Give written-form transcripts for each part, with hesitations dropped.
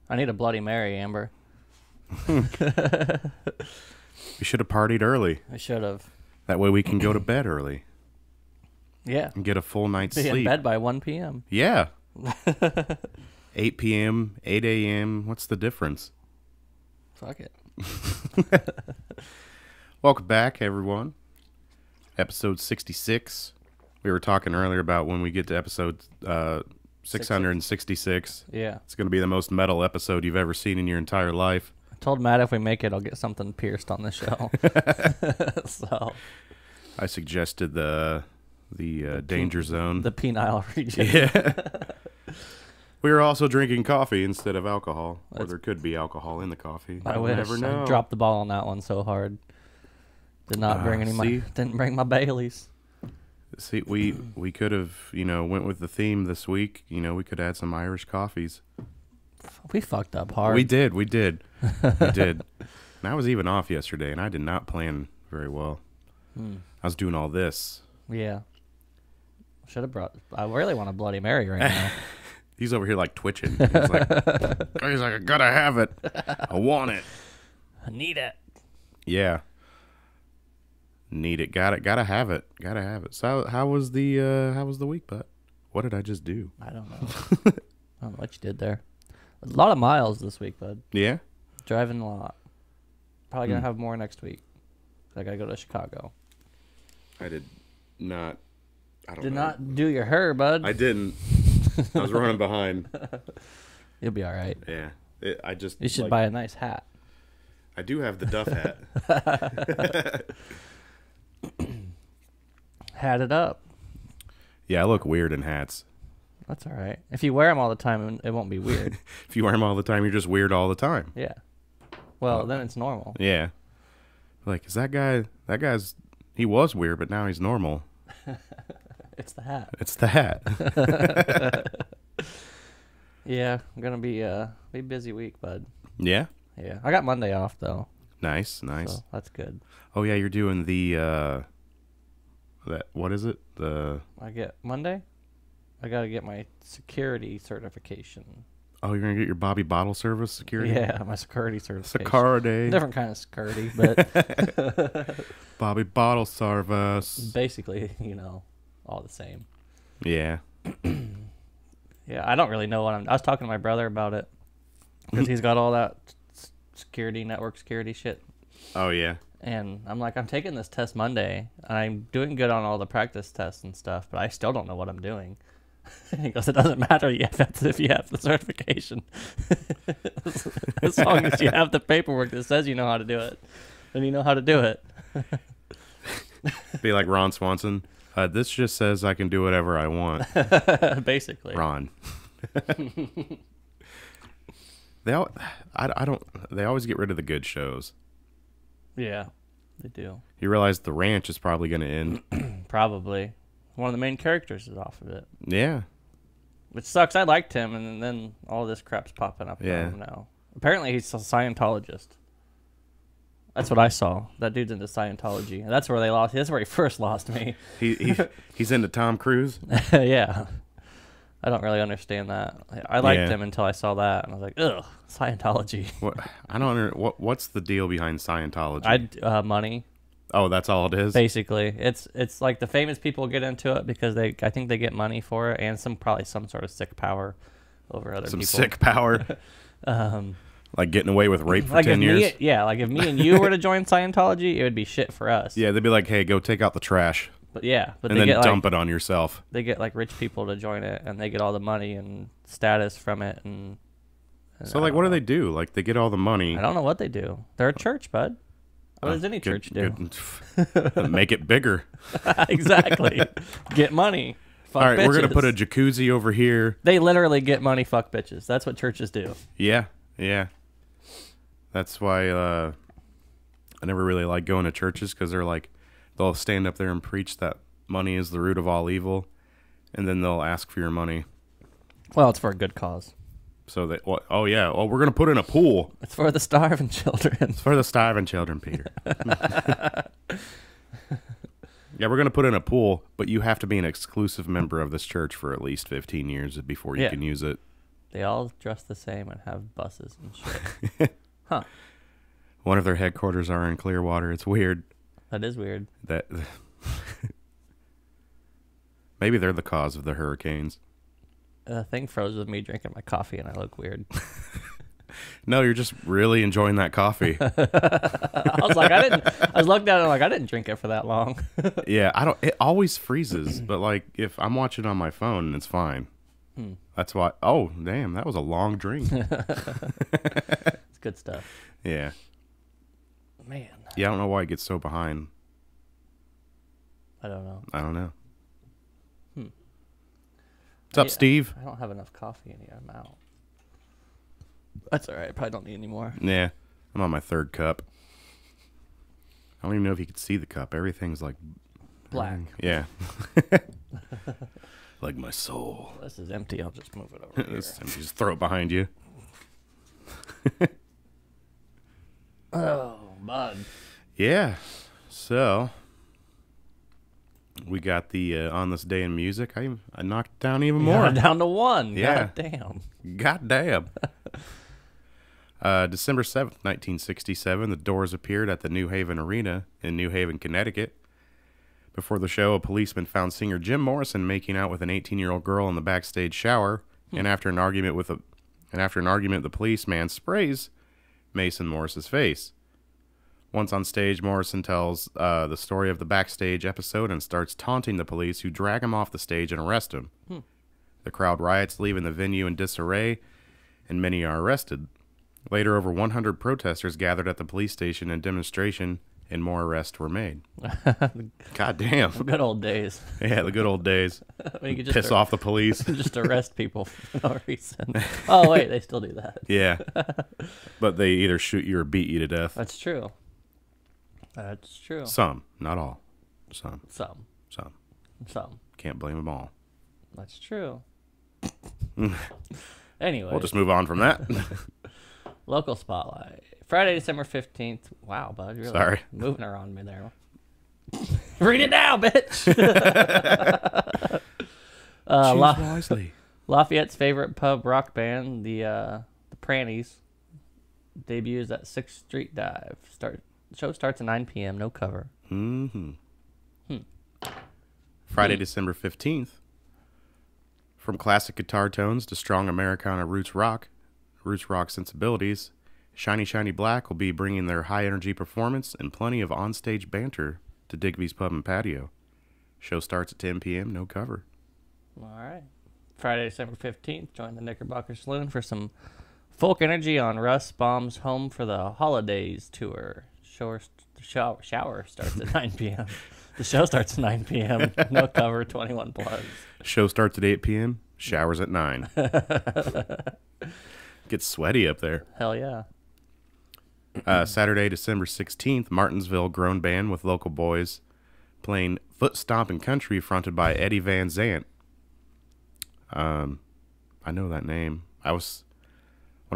I need a Bloody Mary, Amber. We should have partied early. I should have. That way we can go to bed early. Yeah. And get a full night's Be sleep. in bed by 1 p.m. Yeah. 8 p.m., 8 a.m. What's the difference? Fuck it. Welcome back, everyone. Episode 66. We were talking earlier about when we get to episode 666. Yeah. It's going to be the most metal episode you've ever seen in your entire life. I told Matt if we make it, I'll get something pierced on the show. So I suggested the danger zone. the penile region. Yeah. We were also drinking coffee instead of alcohol. Or That's- there could be alcohol in the coffee. I You'll wish. never know. I dropped the ball on that one so hard. Did not bring any see? didn't bring my Baileys. See, we could have, went with the theme this week. We could add some Irish coffees. We fucked up hard. We did. We did. And I was even off yesterday, and I did not plan very well. I was doing all this. Yeah. Should have brought. I really want a Bloody Mary right now. He's over here like twitching. He's like, I gotta have it. I want it. I need it. Yeah. Need it. Got it. Gotta have it. Gotta have it. So how was the week, bud? What did I just do? I don't know. I don't know what you did there. A lot of miles this week, bud. Yeah. Driving a lot. Probably gonna have more next week. I gotta go to Chicago. I did not. I don't Did know. not do your hair, bud. I didn't. I was running behind. You'll be all right. Yeah. You should buy a nice hat. I do have the Duff hat. Hat it up. Yeah, I look weird in hats. That's all right. If you wear them all the time, it won't be weird. If you wear them all the time, you're just weird all the time. Yeah. Well, then it's normal. Yeah. Like, is that guy's, he was weird, but now he's normal. It's the hat. It's the hat. Yeah, I'm gonna be busy week, bud. Yeah? Yeah, I got Monday off though. Nice. So that's good. Oh, yeah, you're doing the, what is it? I get Monday. I gotta get my security certification. Oh, you're going to get your Bobby Bottle Service security? Yeah, my security certification. Security. Different kind of security, but Bobby Bottle Service. basically, all the same. Yeah. Yeah, I don't really know what I was talking to my brother about it because he's got all that network security shit. Oh, yeah. And I'm like, I'm taking this test Monday, and I'm doing good on all the practice tests and stuff, but I still don't know what I'm doing. He goes, it doesn't matter if you have the certification. As long as you have the paperwork that says you know how to do it, then you know how to do it. Be like Ron Swanson. This just says I can do whatever I want. Basically. Ron. I don't. They always get rid of the good shows. Yeah, they do. You realize the ranch is probably going to end. Probably. One of the main characters is off of it. Yeah. Which sucks. I liked him, and then all this crap's popping up Yeah. on him now. Apparently, he's a Scientologist. That's what I saw. That dude's into Scientology. And that's where they lost. That's where he first lost me. He's into Tom Cruise. Yeah. I don't really understand that. I liked Yeah. him until I saw that, and I was like, ugh, Scientology. What? I don't. What's the deal behind Scientology? Money. Oh, that's all it is. Basically, it's like the famous people get into it because I think they get money for it, and probably some sort of sick power over other Some people. sick power. Like getting away with rape for Like 10 years. like if me and you were to join Scientology, it would be shit for us. Yeah, they'd be like, "Hey, go take out the trash But and they then get dump it on yourself." they get like rich people to join it, and they get all the money and status from it, and So, like, what do they do? Like, they get all the money. I don't know what they do. They're a church, bud. What does any church do? Make it bigger. Exactly. Get money. Fuck All right, we're gonna bitches. put a jacuzzi over here. They literally get money, fuck bitches. That's what churches do. Yeah, yeah. That's why I never really like going to churches because they're like, they'll stand up there and preach that money is the root of all evil, and then they'll ask for your money. Well, it's for a good cause. So they, oh yeah, oh we're gonna put in a pool. It's for the starving children. It's for the starving children, Peter. Yeah, we're gonna put in a pool, but you have to be an exclusive member of this church for at least 15 years before you can use it. They all dress the same and have buses and shit. Huh. One of their headquarters are in Clearwater. It's weird. That is weird. That maybe they're the cause of the hurricanes. The thing froze with me drinking my coffee, and I look weird. No, you're just really enjoying that coffee. I was like, I was looking at it like I didn't drink it for that long. Yeah, I don't. It always freezes, but like if I'm watching on my phone, it's fine. That's why. Oh, damn, that was a long drink. It's good stuff. Yeah, Man, yeah. I don't know why it gets so behind. I don't know. I don't know. What's up, Steve? I don't have enough coffee in here. I'm out. That's all right. I probably don't need any more. Yeah, I'm on my third cup. I don't even know if you can see the cup. Everything's like Black. Yeah. Like my soul. This is empty. I'll just move it over here. Just throw it behind you. Oh, bud. Yeah. So we got the on this day in music. I knocked it down even more. Down to one. Yeah. God damn. God damn. December 7th, 1967, the Doors appeared at the New Haven Arena in New Haven, Connecticut. Before the show, a policeman found singer Jim Morrison making out with an 18-year-old girl in the backstage shower, and after an argument, the policeman sprays Mason Morris's face. Once on stage, Morrison tells the story of the backstage episode and starts taunting the police, who drag him off the stage and arrest him. The crowd riots, leaving the venue in disarray, and many are arrested. Later, over 100 protesters gathered at the police station in demonstration, and more arrests were made. God damn. Good old days. Yeah, the good old days. You could just Piss off the police. just arrest people for no reason. Oh, wait, they still do that. Yeah. But they either shoot you or beat you to death. That's true. That's true. Some, not all. Some. Some. Can't blame them all. That's true. Anyway. We'll just move on from that. Local spotlight. Friday, December 15th. Wow, bud. You're Sorry. like moving around me there. Read it now, bitch. Choose wisely. Lafayette's favorite pub rock band, the Prannies, debuts at 6th Street Dive. Show starts at 9 p.m. No cover. Friday, December 15th. From classic guitar tones to strong Americana roots rock sensibilities, Shiny Shiny Black will be bringing their high-energy performance and plenty of onstage banter to Digby's Pub and Patio. Show starts at 10 p.m., no cover. All right. Friday, December 15th, join the Knickerbocker Saloon for some folk energy on Russ Baum's Home for the Holidays tour. Shower starts at 9 p.m. The show starts at 9 p.m. No cover, 21 plus. Show starts at 8 p.m. Showers at 9. Gets sweaty up there. Hell yeah. Saturday, December 16th, Martinsville grown band with local boys playing Foot Stompin' Country fronted by Eddie Van Zant. I know that name. When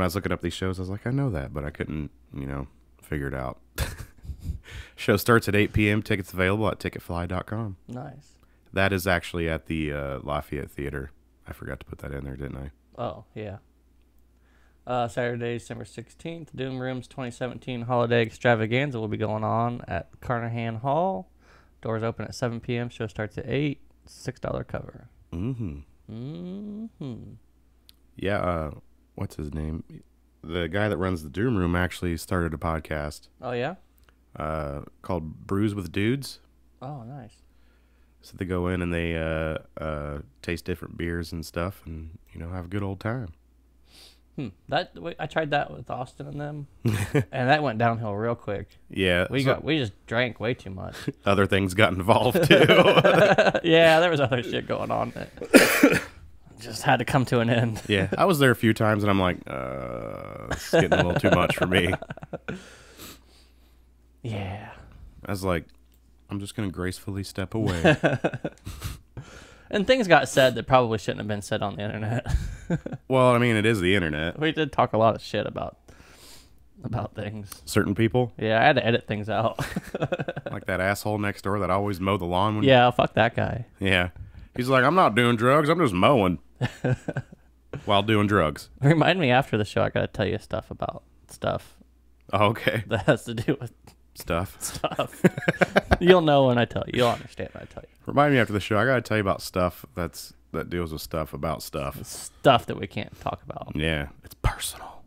I was looking up these shows, I was like, I know that, but I couldn't, figure it out. Show starts at 8 p.m. Tickets available at ticketfly.com. Nice. That is actually at the Lafayette Theater. I forgot to put that in there, didn't I? Oh, yeah. Saturday, December 16th, Doom Room's 2017 Holiday Extravaganza will be going on at Carnahan Hall. Doors open at 7 p.m. Show starts at 8. $6 cover. Yeah, what's his name? The guy that runs the Doom Room actually started a podcast. Oh, yeah? Called Brews with Dudes. Oh, nice. So they go in and they taste different beers and stuff and, have a good old time. I tried that with Austin and them, and that went downhill real quick. Yeah. We just drank way too much. Other things got involved, too. Yeah, there was other shit going on that just had to come to an end. Yeah, I was there a few times, and I'm like, it's getting a little too much for me. Yeah. I was like, I'm just going to gracefully step away. And things got said that probably shouldn't have been said on the internet. Well, I mean, it is the internet. We did talk a lot of shit about things. Certain people. Yeah, I had to edit things out. Like that asshole next door that always mowed the lawn. Yeah, fuck that guy. Yeah. He's like, I'm not doing drugs. I'm just mowing while doing drugs. Remind me after the show. I got to tell you stuff about stuff Oh, okay. that has to do with Stuff. You'll know when I tell you. You'll understand when I tell you. Remind me after the show. I got to tell you about stuff that deals with stuff about stuff. Stuff that we can't talk about. Yeah. It's personal.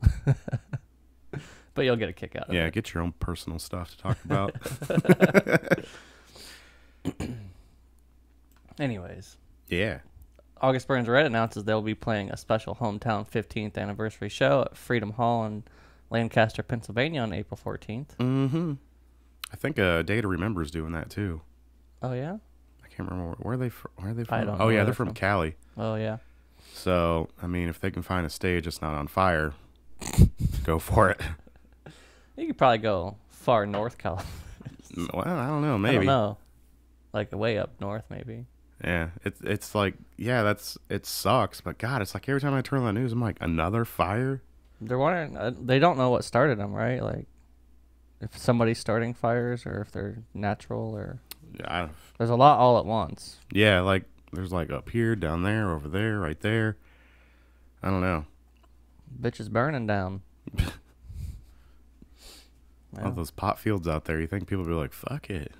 But you'll get a kick out of it. Yeah, get your own personal stuff to talk about. Anyways. Yeah. August Burns Red announces they'll be playing a special hometown 15th anniversary show at Freedom Hall in Lancaster, Pennsylvania on April 14th. Mm-hmm. I think Day to Remember is doing that too. Oh, yeah? I can't remember. Where are they from? I don't know Oh, yeah, where they're from Cali. Oh, yeah. So, I mean, if they can find a stage that's not on fire, go for it. You could probably go far north California. Well, I don't know. Maybe. I don't know. Like way up north, maybe. Yeah, it's like, yeah, it sucks. But, God, it's like every time I turn on the news, I'm like, another fire? They're wondering, they don't know what started them, right? Like, if somebody's starting fires or if they're natural or... There's a lot all at once. Yeah, like, there's like up here, down there, over there, right there. I don't know. Bitch is burning down. All those pot fields out there, you think people would be like, fuck it.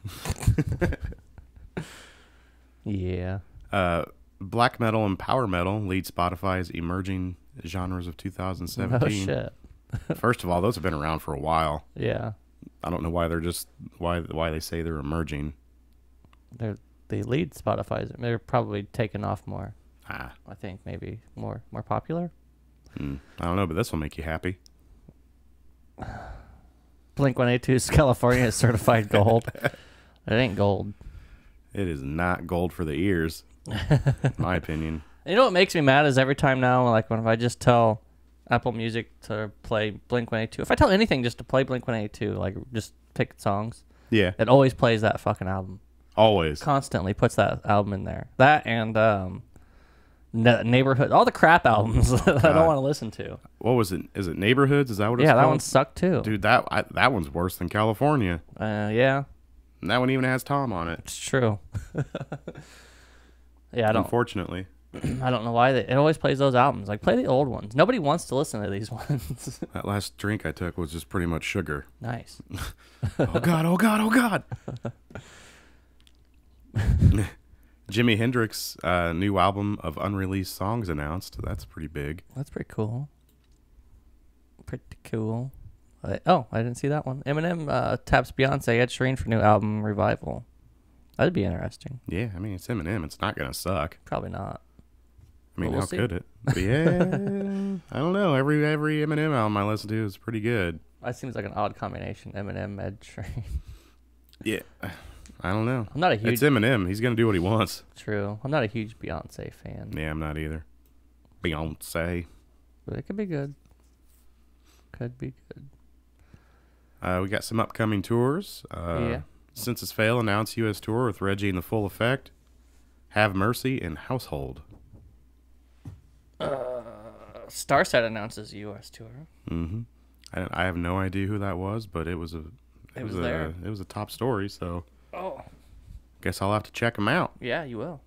Yeah. Black metal and power metal lead Spotify's emerging genres of 2017. Oh, shit. First of all, those have been around for a while. Yeah. I don't know why why they say they're emerging. They lead Spotify's. They're probably taking off more. I think maybe more popular. I don't know, but this will make you happy. Blink-182's California is certified gold. It ain't gold. It is not gold for the ears, in my opinion. You know what makes me mad is every time now, like when if I just tell Apple Music to play Blink-182, if I tell anything just to play Blink-182, like just pick songs, Yeah, it always plays that fucking album. always. Constantly puts that album in there. That and Neighborhood, all the crap albums that I don't want to listen to. What was it? Is it Neighborhoods? Is that what it's Yeah, called? that one sucked too. Dude, that one's worse than California. Yeah, And that one even has Tom on it. it's true. Yeah, Unfortunately. I don't know why it always plays those albums. Like, play the old ones. Nobody wants to listen to these ones. That last drink I took was just pretty much sugar. Nice. Oh, God, oh, God, oh, God. Jimi Hendrix' new album of unreleased songs announced. That's pretty big. That's pretty cool. Pretty cool. I didn't see that one. Eminem taps Beyonce, Ed Sheeran for new album Revival. That'd be interesting. Yeah, I mean, it's Eminem. It's not going to suck. Probably not. I mean, But we'll how see. could it? But yeah, I don't know. Every Eminem album I listen to is pretty good. That seems like an odd combination. Eminem, Ed Sheeran. Yeah. I don't know. I'm not a huge. It's Eminem. He's gonna do what he wants. True. I'm not a huge Beyonce fan. Yeah, I'm not either. Beyonce. But it could be good. Could be good. We got some upcoming tours. Yeah. Census Fail announced U.S. tour with Reggie in the Full Effect, Have Mercy, and Household. Starset announces U.S. tour. Mm-hmm. I have no idea who that was, but it was there. It was a top story, so Oh. guess I'll have to check them out. Yeah, you will.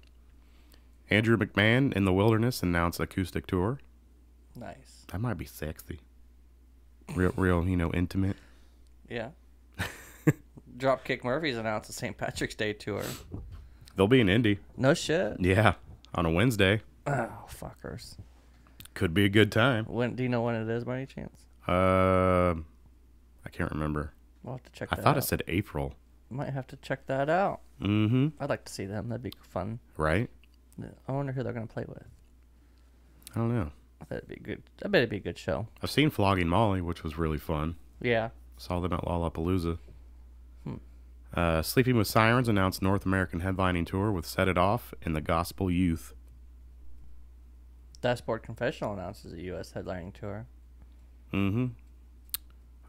Andrew McMahon in the Wilderness announced acoustic tour. Nice. That might be sexy. Real, intimate. Yeah. Dropkick Murphys announced the St. Patrick's Day tour. They'll be in Indy. No shit. Yeah, on a Wednesday. Oh, fuckers. Could be a good time. When do you know when it is by any chance? I can't remember. We'll have to check I that thought out. it said April. Might have to check that out. Mm-hmm. I'd like to see them. That'd be fun. Right? I wonder who they're going to play with. I don't know. I bet it'd be good. I bet it'd be a good show. I've seen Flogging Molly, which was really fun. Yeah. Saw them at Lollapalooza. Sleeping with Sirens announced North American headlining tour with Set It Off and the Gospel Youth. Dashboard Confessional announces a U.S. headlining tour. Mm-hmm.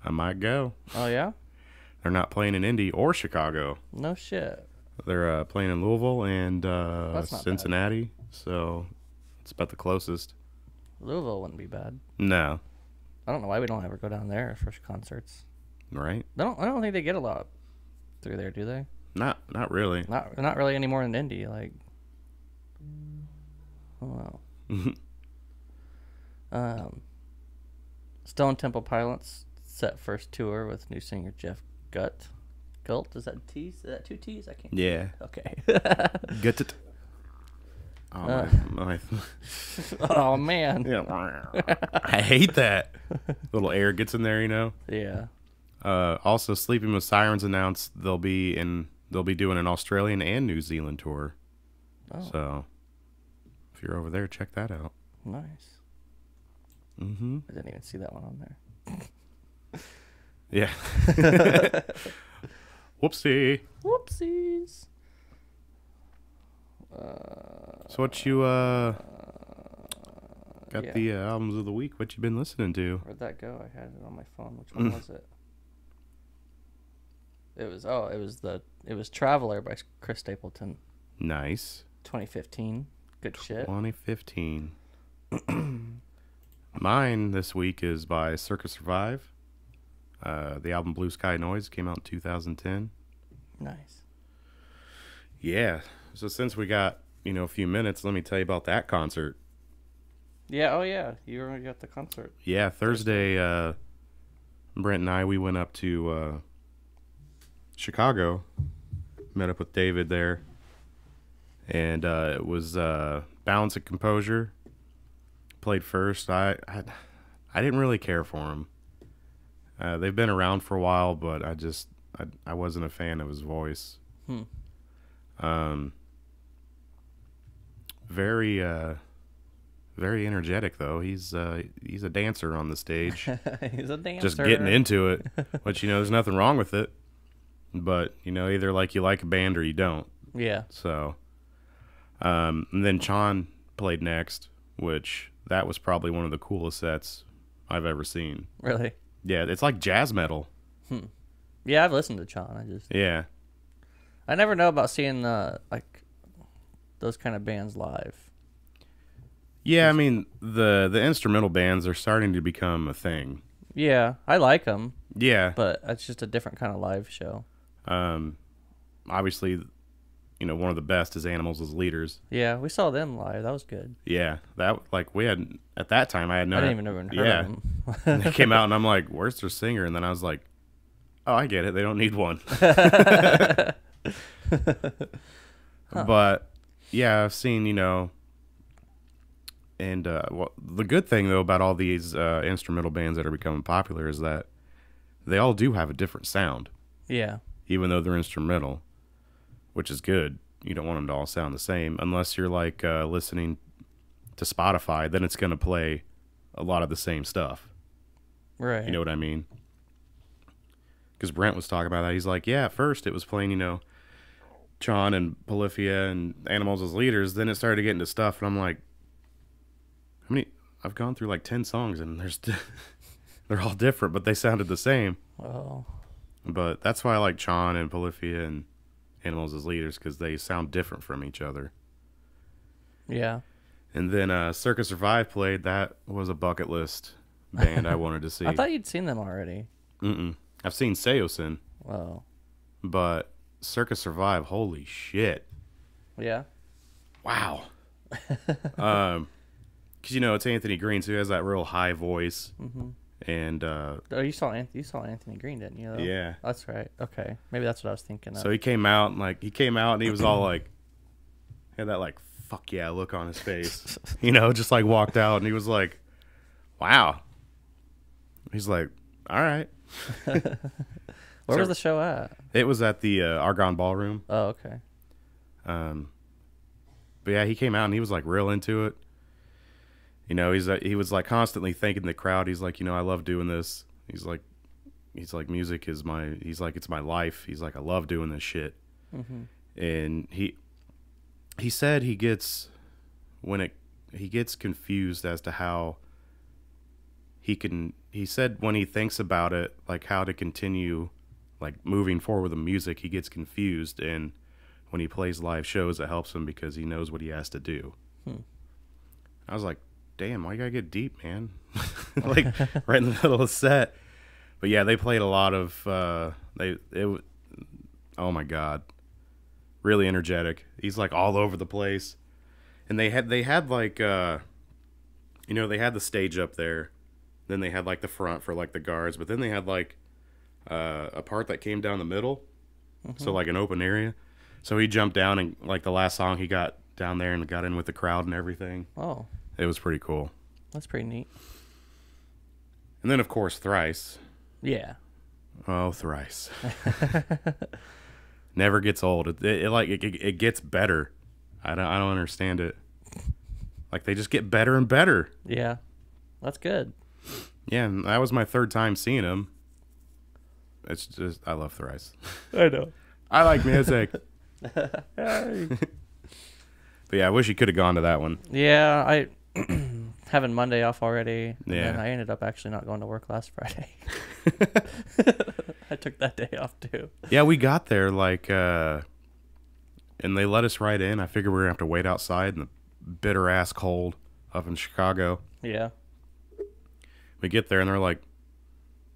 I might go. Oh, yeah? They're not playing in Indy or Chicago. No shit. They're playing in Louisville and That's not Cincinnati, so it's about the closest. Louisville wouldn't be bad. No. I don't know why we don't ever go down there for concerts. Right? I don't think they get a lot through there, do they? Not really. Not really any more than Indy. Like, oh wow. Stone Temple Pilots set first tour with new singer Jeff Gult. Is that T's? Is that two T's? I can't. Yeah. Okay. Get it. Oh, my. Oh man. Yeah. I hate that. Little air gets in there, Yeah. Also, Sleeping with Sirens announced they'll be doing an Australian and New Zealand tour. Oh. So, if you're over there, check that out. Nice. Mm-hmm. I didn't even see that one on there. Yeah. Whoopsie. Whoopsies. So what you got Yeah. the albums of the week? What you been listening to? Where'd that go? I had it on my phone. Which one was it? It was Traveler by Chris Stapleton. Nice. 2015. Good shit. 2015. Mine this week is by Circus Survive. The album Blue Sky Noise came out in 2010. Nice. Yeah. So since we got, a few minutes, let me tell you about that concert. Yeah, oh yeah. You were at the concert. Yeah, Thursday, Brent and I, we went up to Chicago. Met up with David there. And it was Balance and Composure. Played first. I didn't really care for him. They've been around for a while, but I wasn't a fan of his voice. Very energetic though. He's a dancer on the stage. He's a dancer. Just getting into it, which there's nothing wrong with it. But either you like a band or you don't. Yeah. So, and then Chan played next, which that was probably one of the coolest sets I've ever seen. Really? Yeah, it's like jazz metal. Yeah, I've listened to Chan. Yeah. I never know about seeing those kind of bands live. Yeah, I mean the instrumental bands are starting to become a thing. Yeah, I like them. Yeah, but it's just a different kind of live show. Obviously, one of the best is Animals as Leaders. Yeah, we saw them live. That was good. Yeah, that we had at that time. I didn't even heard of them. And they came out, and I'm like, "Where's their singer?" And then I was like, "Oh, I get it. They don't need one." But yeah, I've seen and the good thing though about all these instrumental bands that are becoming popular is that they all do have a different sound. Yeah. Even though they're instrumental, which is good. You don't want them to all sound the same unless you're listening to Spotify. Then it's going to play a lot of the same stuff. Right. You know what I mean? Because Brent was talking about that. He's like, yeah, at first it was playing, Chon and Polyphia and Animals as leaders, then it started to get into stuff, and I'm like, how many? I've gone through like 10 songs, and they're all different, but they sounded the same. Oh. But that's why I like Chon and Polyphia and Animals as leaders, because they sound different from each other. Yeah. And then Circus Survive played. That was a bucket list band I wanted to see. I thought you'd seen them already. I've seen Seosin, Oh. but Circus Survive, holy shit. Yeah. Wow. Because, it's Anthony Green, so he has that real high voice. Mm-hmm. And oh, you saw Anthony Green, didn't you? Though? yeah, that's right. Okay, maybe that's what I was thinking of. So he came out and he was all like, had that like fuck yeah look on his face, just like walked out, and he was like, wow. He's like, all right. Where was the show at? It was at the Argonne Ballroom. Oh, okay. But yeah, he came out and he was like real into it. He was like constantly thanking the crowd. He's like, I love doing this. He's like, music is it's my life. He's like, I love doing this shit. Mm-hmm. And he said he gets confused as to how he said when he thinks about it, like how to continue like moving forward with the music, he gets confused, and when he plays live shows, it helps him because he knows what he has to do. I was like, damn, why you gotta get deep, man? Like right in the middle of the set. But yeah, they played a lot of oh my god, really energetic. He's like all over the place, and they had like they had the stage up there, then they had like the front for like the guards, but then they had like a part that came down the middle, so like an open area. So he jumped down, and like the last song, he got down there and got in with the crowd and everything. Oh, it was pretty cool. That's pretty neat. And then of course Thrice. Yeah. Oh, Thrice. Never gets old. It gets better. I don't understand it. Like they just get better and better. Yeah, that's good. Yeah, and that was my third time seeing him. It's just I love Thrice. I know. I like music. But yeah, I wish he could have gone to that one. Yeah, I having Monday off already. Yeah. And I ended up actually not going to work last Friday. I took that day off too. Yeah, we got there like and they let us right in. I figured we were gonna have to wait outside in the bitter ass cold up in Chicago. Yeah. We get there and they're like,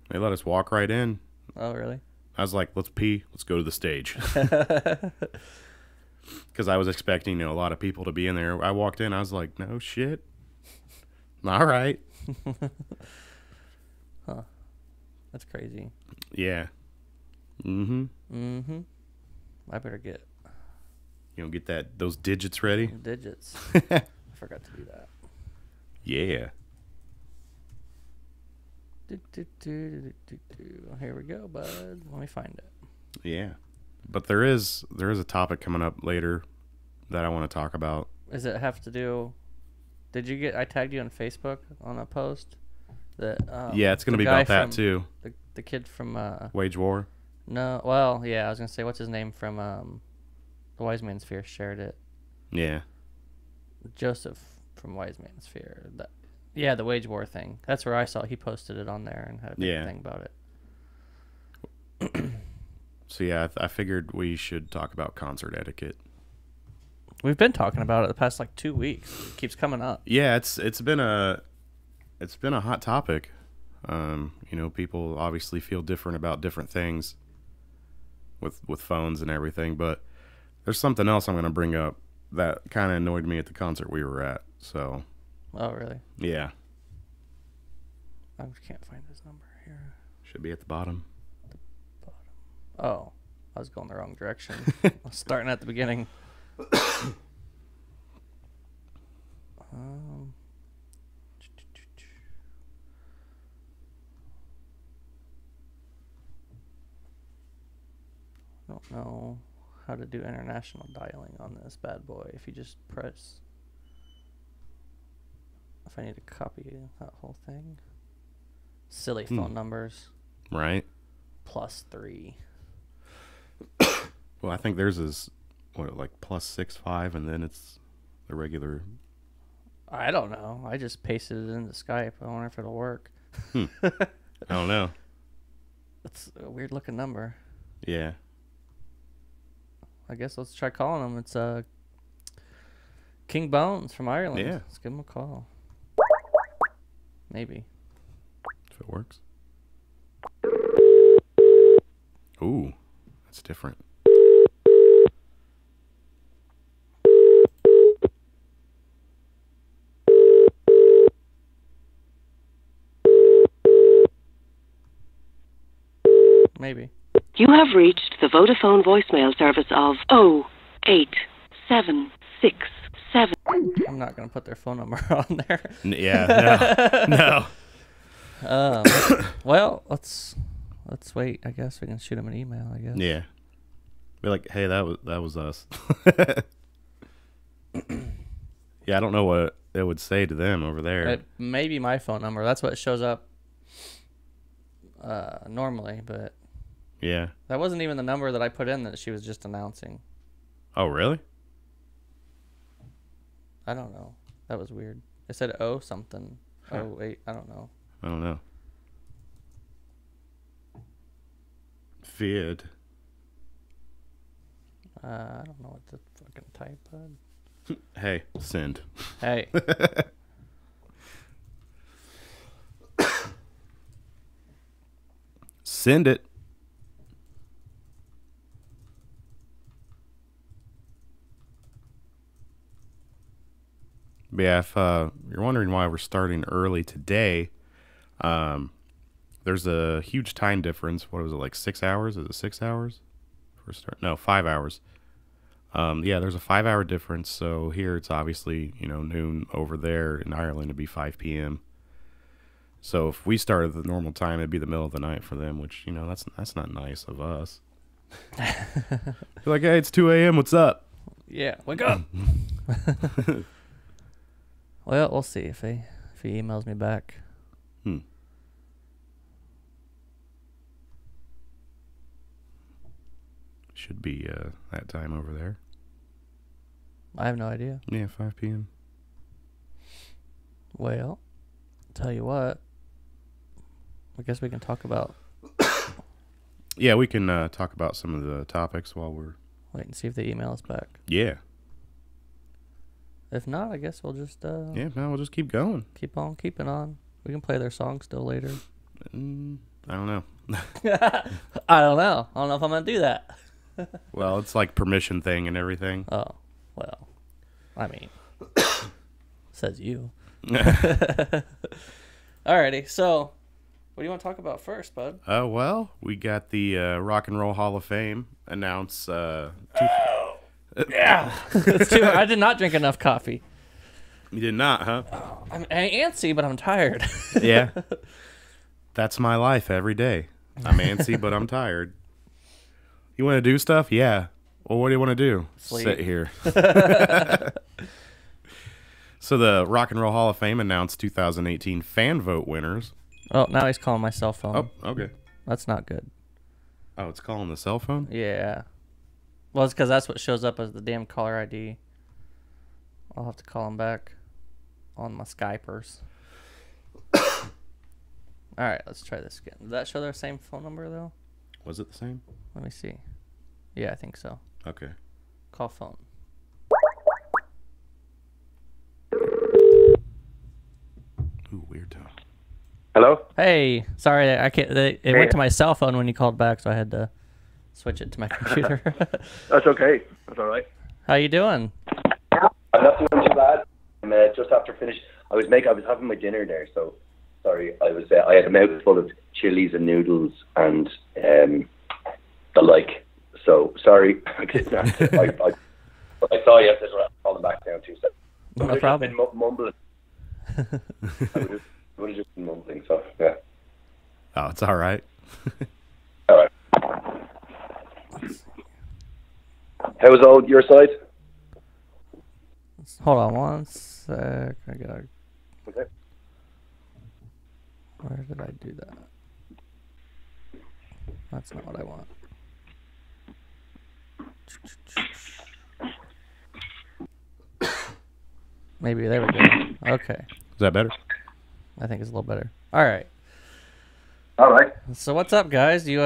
they let us walk right in. Oh, really? I was like, let's pee. Let's go to the stage. Because I was expecting a lot of people to be in there. I walked in. I was like, no shit. All right. Huh. That's crazy. Yeah. Mm-hmm. Mm-hmm. I better get get those digits ready. digits. I forgot to do that. Yeah. Here we go, bud. Let me find it. Yeah. But there is a topic coming up later that I want to talk about. Does it have to do? Did you get? I tagged you on Facebook on a post. That yeah, it's gonna be about that too. The kid from Wage War. No, well, yeah, I was gonna say what's his name from the Wise Man's Fear shared it. Yeah. Joseph from Wise Man's Fear. Yeah, the Wage War thing. That's where I saw he posted it on there and had a big thing about it. So yeah, I figured we should talk about concert etiquette. We've been talking about it the past like 2 weeks. It keeps coming up. Yeah, it's been a hot topic. People obviously feel different about different things with phones and everything, but there's something else I'm going to bring up that kind of annoyed me at the concert we were at. So. Oh, really? Yeah. I can't find his number here. Should be at the bottom. Oh, I was going the wrong direction. I was starting at the beginning. I don't know how to do international dialing on this bad boy. If you just press... If I need to copy that whole thing. Silly phone numbers. Right. +3. Well, I think theirs is what, like +65, and then it's the regular. I don't know. I just pasted it into Skype. I wonder if it'll work. I don't know. It's a weird looking number. Yeah. I guess let's try calling him. It's King Bones from Ireland. Yeah. Let's give him a call. Maybe. If it works. Ooh, that's different. Maybe. You have reached the Vodafone voicemail service of 08767. I'm not going to put their phone number on there. Yeah, no. Well, let's wait. I guess we can shoot him an email, I guess. Yeah. Be like, hey, that was us. Yeah, I don't know what it would say to them over there. It may be my phone number. That's what shows up normally, but Yeah. that wasn't even the number that I put in that she was just announcing. Oh, really? I don't know. That was weird. It said oh something. Huh. Oh wait, I don't know. I don't know. Vid. I don't know what to fucking type. Hey, send. Hey. Send it. But yeah, if you're wondering why we're starting early today, there's a huge time difference. What was it, like 6 hours? Is it 6 hours? No, 5 hours. Yeah, there's a 5-hour difference. So here it's obviously, noon. Over there in Ireland it'd be 5 p.m. So if we started at the normal time, it'd be the middle of the night for them, which, that's not nice of us. You're like, hey, it's 2 a.m. What's up? Yeah, wake up. Well, we'll see if he emails me back. Should be that time over there. I have no idea. Yeah, 5 p.m. Well, tell you what. I guess we can talk about. Yeah, we can talk about some of the topics while we're. Wait and see if they email us back. Yeah. If not, I guess we'll just. Yeah, no, we'll just keep going. Keep on keeping on. We can play their song still later. I don't know. I don't know. I don't know if I'm gonna do that. Well, it's like permission thing and everything. Oh, well. I mean, says you. Alrighty, so what do you want to talk about first, bud? Well, we got the Rock and Roll Hall of Fame announce. Yeah, it's too. I did not drink enough coffee. You did not, huh? I'm antsy, but I'm tired. Yeah. That's my life every day. I'm antsy, but I'm tired. You want to do stuff? Yeah. Well, what do you want to do? Sleep. Sit here. So the Rock and Roll Hall of Fame announced 2018 fan vote winners. Oh, now he's calling my cell phone. Oh, okay. That's not good. Oh, it's calling the cell phone? Yeah. Well, it's because that's what shows up as the damn caller ID. I'll have to call him back on my Skypers. All right, let's try this again. Did that show their same phone number, though? Was it the same? Let me see. Yeah, I think so. Okay. Call phone. Ooh, weird tone. Hello? Hey, sorry, I can't. It went to my cell phone when you called back, so I had to switch it to my computer. That's okay. That's all right. How you doing? I'm not doing too bad. I'm just after finish. I was having my dinner there, so sorry. I had a mouthful of chilies and noodles and the like. So sorry. I saw you. I called back down too. So No problem. Been mumbling. I would have just been mumbling. So yeah. Oh, it's all right. All right. How was all your side? Hold on one sec. I gotta. Okay. Where did I do that? That's not what I want. Maybe there we go. Okay, Is that better? I think it's a little better. All right. All right. So what's up, guys? You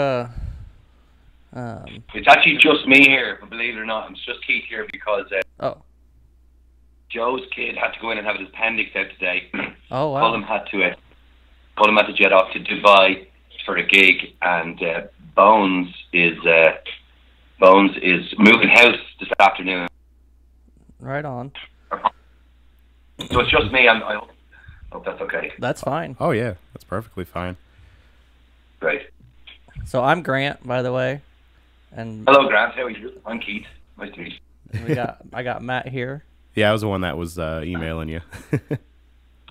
It's actually just me here, but believe it or not, it's just Keith here because oh Joe's kid had to go in and have his appendix out today. oh wow. Colin had to jet off to Dubai for a gig, and Bones is moving house this afternoon. Right on. So it's just me. I hope that's okay. That's fine. Oh yeah, that's perfectly fine. Great. So I'm Grant, by the way, and Hello, Grant. How are you? I'm Keith. Nice to meet you. I got Matt here. Yeah, I was the one that was emailing you.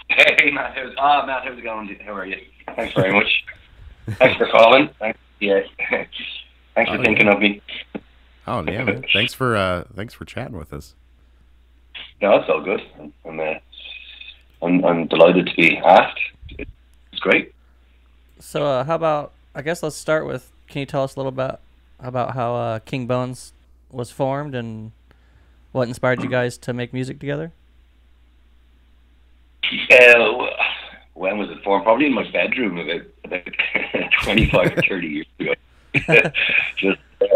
Hey, Matt. Matt, how's it going? How are you? Thanks very much. Thanks for calling. Thanks for thinking of me. Oh yeah, man. Thanks for chatting with us. No, it's all good. I'm delighted to be asked. It's great. So how about, I guess let's start with, can you tell us a little bit about how King Bones was formed and what inspired you guys to make music together? When was it formed? Probably in my bedroom about 25 or 30 years ago.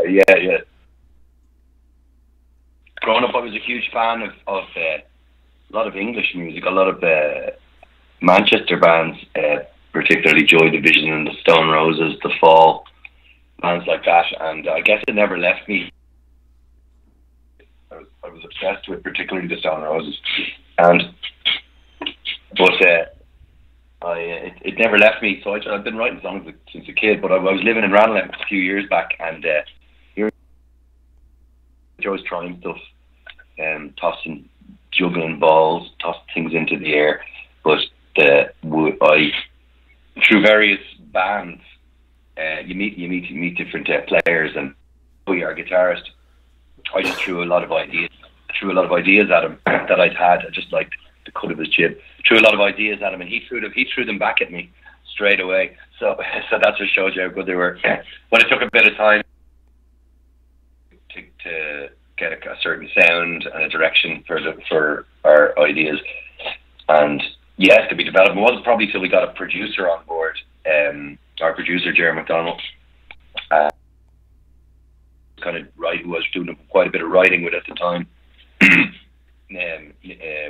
Yeah. Growing up, I was a huge fan of a lot of English music, a lot of Manchester bands, particularly Joy Division and the Stone Roses, The Fall, bands like that. And I guess it never left me. I was obsessed with particularly the Stone Roses, it never left me. So I've been writing songs since a kid. But I was living in Ranelagh a few years back, and here Joe's trying stuff, tossing, juggling balls, tossing things into the air. But through various bands, you meet different players, and our guitarist, I just threw a lot of ideas at him that I'd had. I just liked the cut of his jib. Threw a lot of ideas at him, and he threw them back at me straight away. So that just shows you how good they were. But it took a bit of time to get a certain sound and a direction for our ideas, and yes, to be developed. It wasn't probably till we got a producer on board. Our producer Jerry McDonald, who was doing quite a bit of writing with at the time.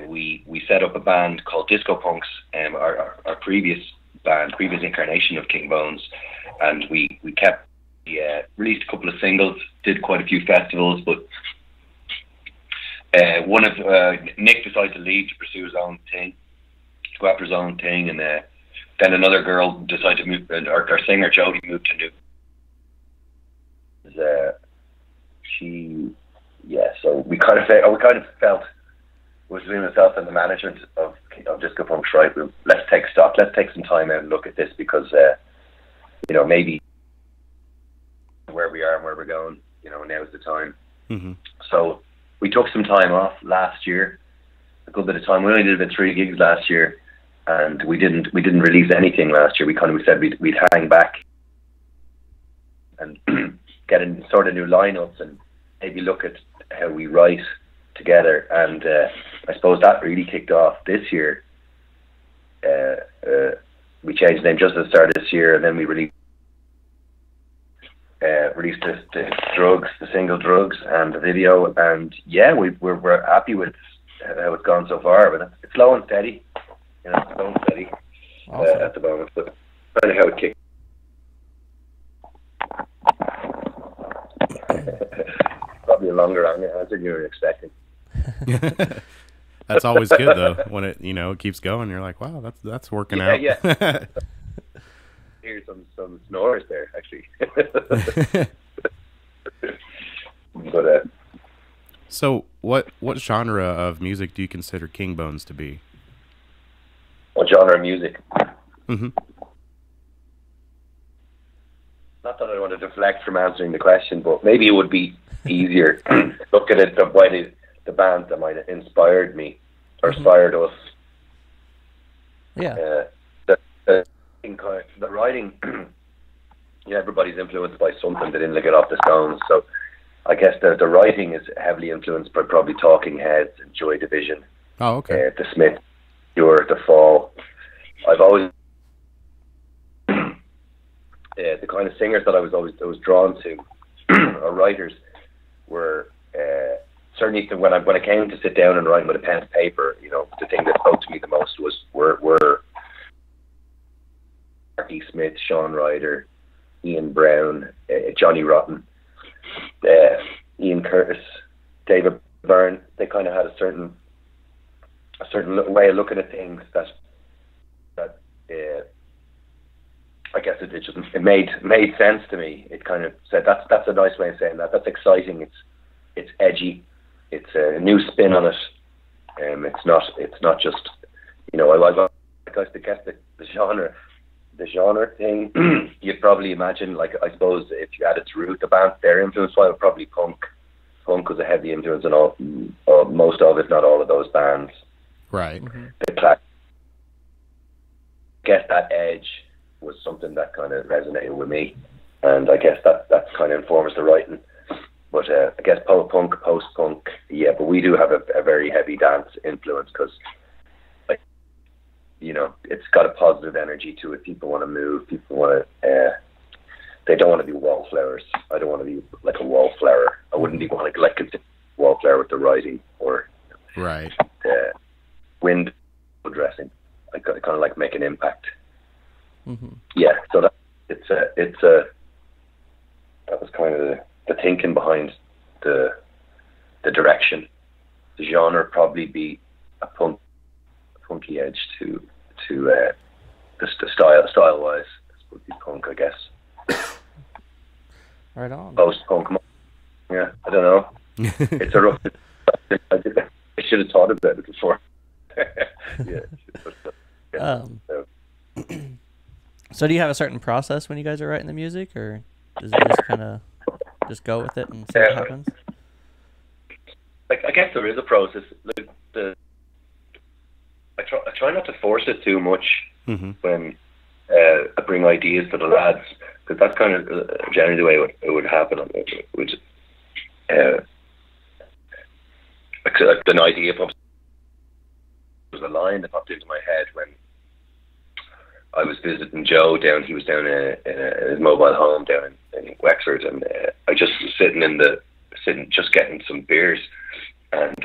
We set up a band called Disco Punks, our previous incarnation of King Bones, and we released a couple of singles, did quite a few festivals, but Nick decided to leave to pursue his own thing, to go after his own thing, and then another girl decided to move. Our singer Jody moved to New. So we kind of felt was between myself and the management of Disco Punks, right? Let's take stock. Let's take some time out and look at this, because maybe where we are and where we're going, now's the time. Mm-hmm. So we took some time off last year, a good bit of time. We only did about 3 gigs last year, and we didn't release anything last year. We said we'd hang back and get in sort of new lineups and maybe look at how we write together. And I suppose that really kicked off this year. We changed the name just at the start of this year, and then we released the single Drugs and the video, and we're happy with how it's gone so far. But it's slow and steady, awesome. At the moment. But kind of how it kicked. Probably a longer answer than you were expecting. That's always good though, when it it keeps going. You're like, wow, that's working out. Yeah. Hear some snores there, actually. But so what genre of music do you consider King Bones to be? What genre of music? Mm-hmm. Not that I want to deflect from answering the question, but maybe it would be easier looking at the bands that might have inspired me or inspired us. Yeah. The writing, everybody's influenced by something. They didn't get off the Stones, so I guess the writing is heavily influenced by probably Talking Heads and Joy Division, Oh, okay. The Smiths, Cure, The Fall. I've always the kind of singers that I was drawn to, or writers, were certainly when I came to sit down and write with a pen and paper. The thing that spoke to me the most were Marky Smith, Sean Ryder, Ian Brown, Johnny Rotten, Ian Curtis, David Byrne. They kind of had a certain way of looking at things that I guess it made sense to me. It kind of said that's a nice way of saying that. That's exciting. It's edgy. It's a new spin on it. It's not just I guess the genre thing. You'd probably imagine, like, I suppose if you added to Root, the band their influence was probably punk. Punk was a heavy influence in most of, if not all of those bands. Right. I guess that edge was something that kind of resonated with me, and I guess that kind of informs the writing. But I guess punk, post-punk, yeah. But we do have a very heavy dance influence because, it's got a positive energy to it. People want to move. People want to. They don't want to be wallflowers. I don't want to be like a wallflower. I wouldn't be want to like a wallflower with the writing or right window dressing. I kind of like make an impact. Mm-hmm. Yeah. So that that was kind of the thinking behind the direction. The genre probably be a funky edge to the style wise. This would be punk, I guess. Right on. Post punk. Yeah, I don't know. It's a rough. I should have thought about it before. Yeah. So do you have a certain process when you guys are writing the music, or does it just kind of just go with it and see what happens? I guess there is a process. I try not to force it too much when I bring ideas to the lads, because that's kind of generally the way it would happen. An idea pops. There was a line that popped into my head when I was visiting Joe down. He was down in his mobile home down in Wexford, and I just was sitting, just getting some beers, and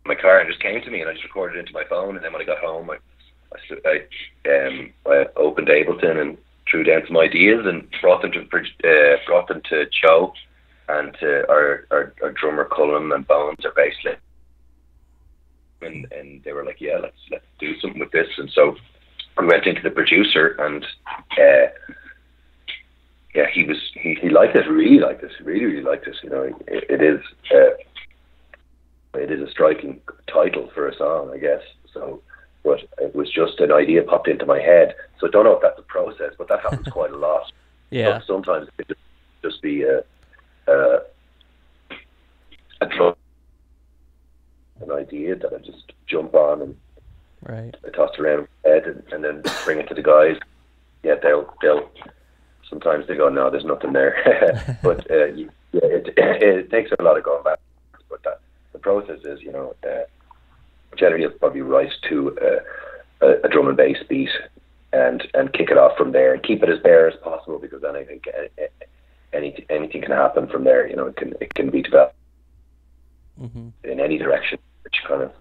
my car, and just came to me, and I just recorded it into my phone. And then when I got home, I opened Ableton and threw down some ideas and brought them to Joe and to our drummer Cullen and Bones, our bass player. And they were like, yeah, let's do something with this. And so we went into the producer, and he liked it, really liked it, really liked it. It is a striking title for a song, I guess. So, but it was just an idea popped into my head. So I don't know if that's a process, but that happens quite a lot. Yeah. So sometimes it could just be an idea that I just jump on and right. I toss it around my head and then bring it to the guys. Yeah, they'll sometimes they go, no, there's nothing there. But it takes a lot of going back. But the process is, generally you'll probably write to a drum and bass beat and kick it off from there and keep it as bare as possible, because then I think anything can happen from there. It can be developed in any direction, which kind of,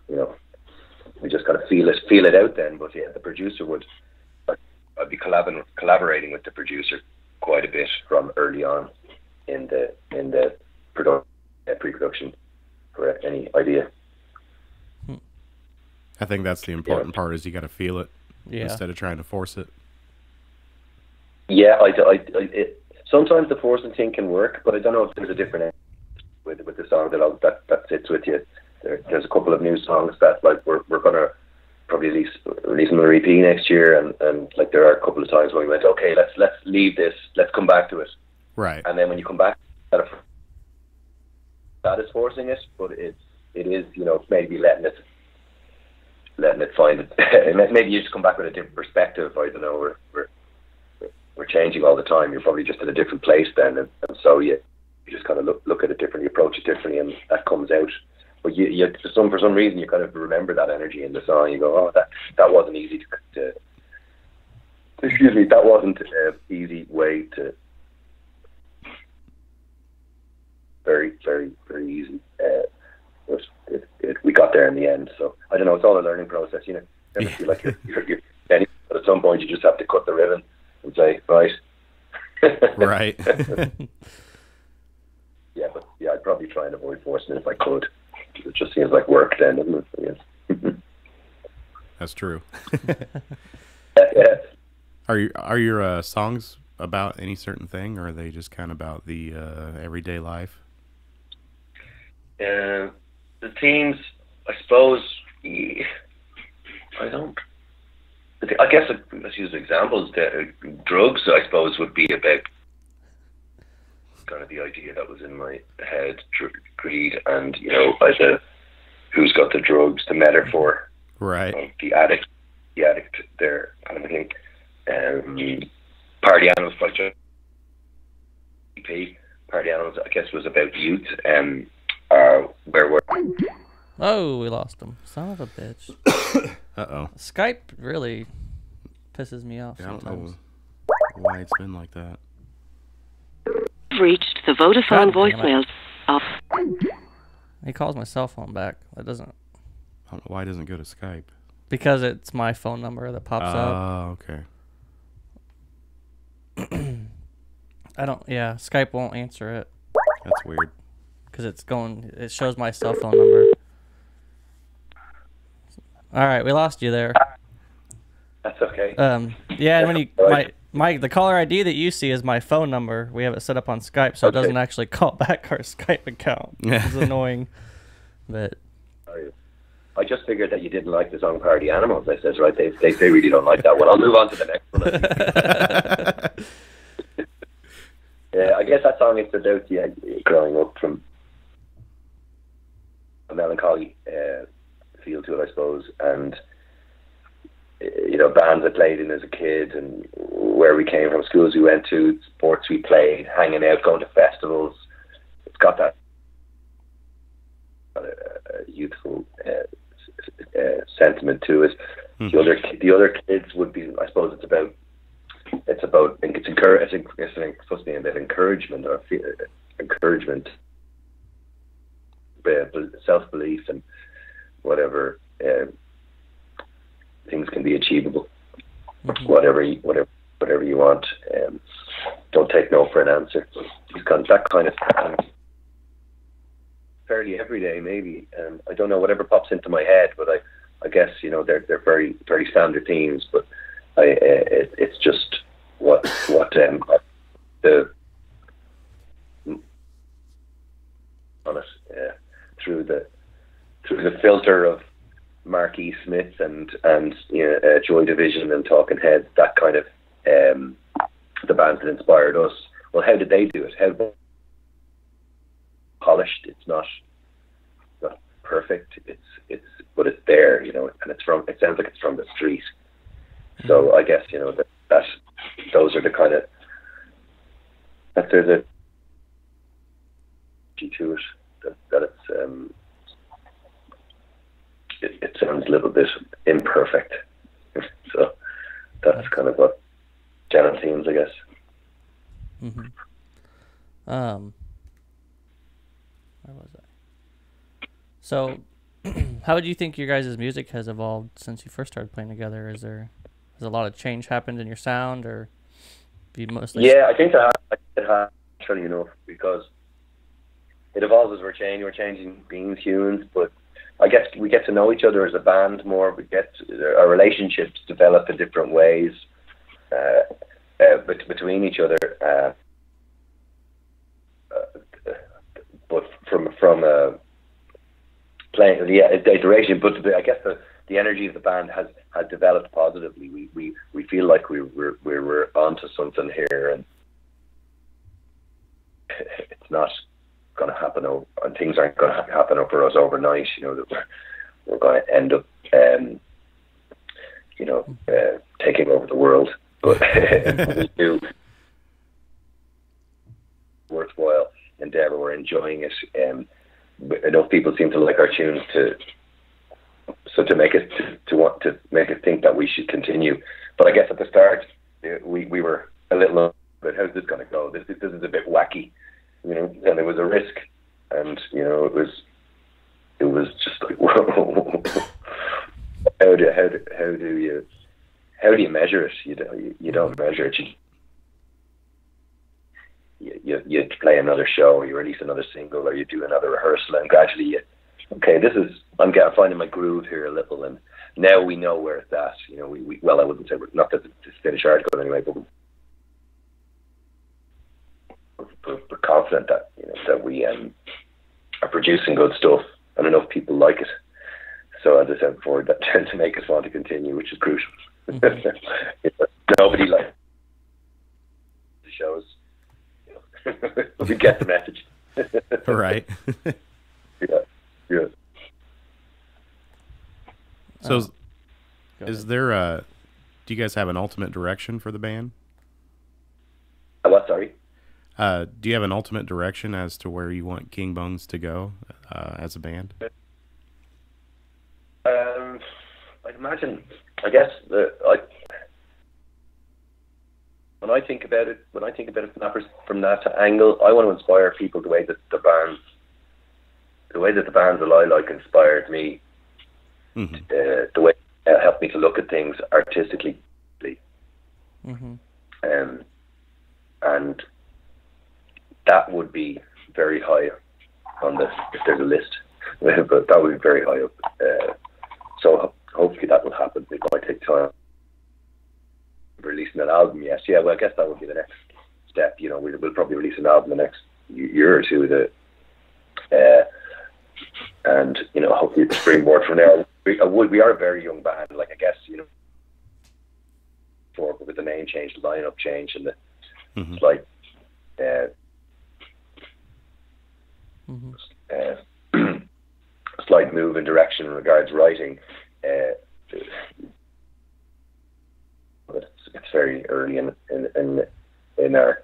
we just kind of feel it out then. But yeah, the producer I'd be collaborating with the producer quite a bit from early on in the pre-production for any idea. I think that's the important part, is you got to feel it instead of trying to force it. Yeah, sometimes the forcing thing can work, but I don't know if there's a different with the song that sits with you. There's a couple of new songs that we're gonna probably release them on repeat next year, and like there are a couple of times when we went, okay, let's leave this, let's come back to it. Right. And then when you come back, that is forcing it, but it is, maybe letting it find it. Maybe you just come back with a different perspective. I don't know. We're changing all the time. You're probably just in a different place then, and so you just kind of look at it differently, approach it differently, and that comes out. but you for some reason you kind of remember that energy in the song. You go, oh, that wasn't easy to excuse me, that wasn't an easy way to. Very, very, very easy. We got there in the end. So I don't know. It's all a learning process. You know, you never feel like you're any, but at some point you just have to cut the ribbon and say, right. Right. Yeah, but yeah, I'd probably try and avoid forcing it if I could. It just seems like work then, doesn't it? Yes. That's true. Yeah. Are your songs about any certain thing, or are they just kind of about the everyday life? The themes, I suppose. I guess let's use examples. Drugs, I suppose, would be about kind of the idea that was in my head, greed, and who's got the drugs, the metaphor, right? The addict there, kind of thing. Party Animals by John EP. Party Animals, I guess, was about youth. Where we're. Oh, we lost him. Son of a bitch. Uh-oh. Skype really pisses me off Yeah, I don't sometimes. know why it's been like that. Reached the Vodafone God damn voicemail of He calls my cell phone back. That doesn't... I don't know why it doesn't go to Skype. Because it's my phone number that pops up. Oh, okay. Yeah, Skype won't answer it. That's weird. Because it shows my cell phone number. Alright, we lost you there. That's okay. Yeah, and when the caller ID that you see is my phone number. We have it set up on Skype, so it doesn't actually call back our Skype account. It's annoying. But I just figured that you didn't like the song Party Animals. I says, right, they really don't like that one. I'll move on to the next one. Yeah, I guess that song is about growing up from a melancholy feel to it, I suppose, and bands I played in as a kid, and where we came from, schools we went to, sports we played, hanging out, going to festivals. It's got that youthful sentiment to it. Mm-hmm. The other kids would be, I suppose, it's supposed to be a bit of encouragement or encouragement, self-belief, and whatever things can be achievable. Mm-hmm. Whatever you want. Don't take no for an answer. That kind of fairly everyday, maybe. I don't know, whatever pops into my head, but I guess they're very very standard themes. But it's just what the on it through the filter of Marquis Smith and Joy Division and Talking Heads, that kind of the bands that inspired us. Well, how did they do it? How polished? It's not perfect. But it's there, and it sounds like it's from the street. So I guess that those are the kind of that there's a to it that it's it sounds a little bit imperfect. So that's kind of what Janet seems, I guess. Mm-hmm. Where was I? So, how do you think your guys' music has evolved since you first started playing together? Has a lot of change happened in your sound, or have you mostly? Yeah, I think that it has, actually, because it evolves as we're changing. We're changing, being humans, but I guess we get to know each other as a band more. Our relationships develop in different ways between each other. But from playing the iteration, but I guess the energy of the band has developed positively. We feel like we're onto something here, and it's not going to happen and things aren't going to happen for us overnight. That we're going to end up taking over the world, but we do worthwhile endeavor. We're enjoying it. enough people seem to like our tunes to make it to want to make us think that we should continue. But I guess at the start we were a little bit, how's this going to go? This is a bit wacky, you know, and it was a risk, and you know it was just like, whoa. how do you measure it? You don't measure it. You play another show, you release another single, or you do another rehearsal, and gradually I'm finding my groove here a little, and now we know where it's at. You know, I wouldn't say not that it's finished article anyway, but we're confident that, you know, that we are producing good stuff, and enough people like it. So as I said before, that tends to make us want to continue, which is crucial. Nobody likes the shows. We get the message. Right. Yeah. So, is there do you guys have an ultimate direction for the band? What? Sorry. Do you have an ultimate direction as to where you want King Bones to go as a band? I'd imagine. I guess when I think about it from that angle, I want to inspire people the way that the bands that I like inspired me. Mm-hmm. The way it helped me to look at things artistically. Mm-hmm. And that would be very high on the, if there's a list, but that would be very high up. So hopefully that will happen. It might take time. Releasing an album, yes. Yeah, well, I guess that would be the next step. You know, we'll probably release an album the next year or two. And, you know, hopefully the springboard from there. We are a very young band. Like, I guess, you know, with the name change, the lineup change, and the slight slight move in direction in regards writing. It's very early in our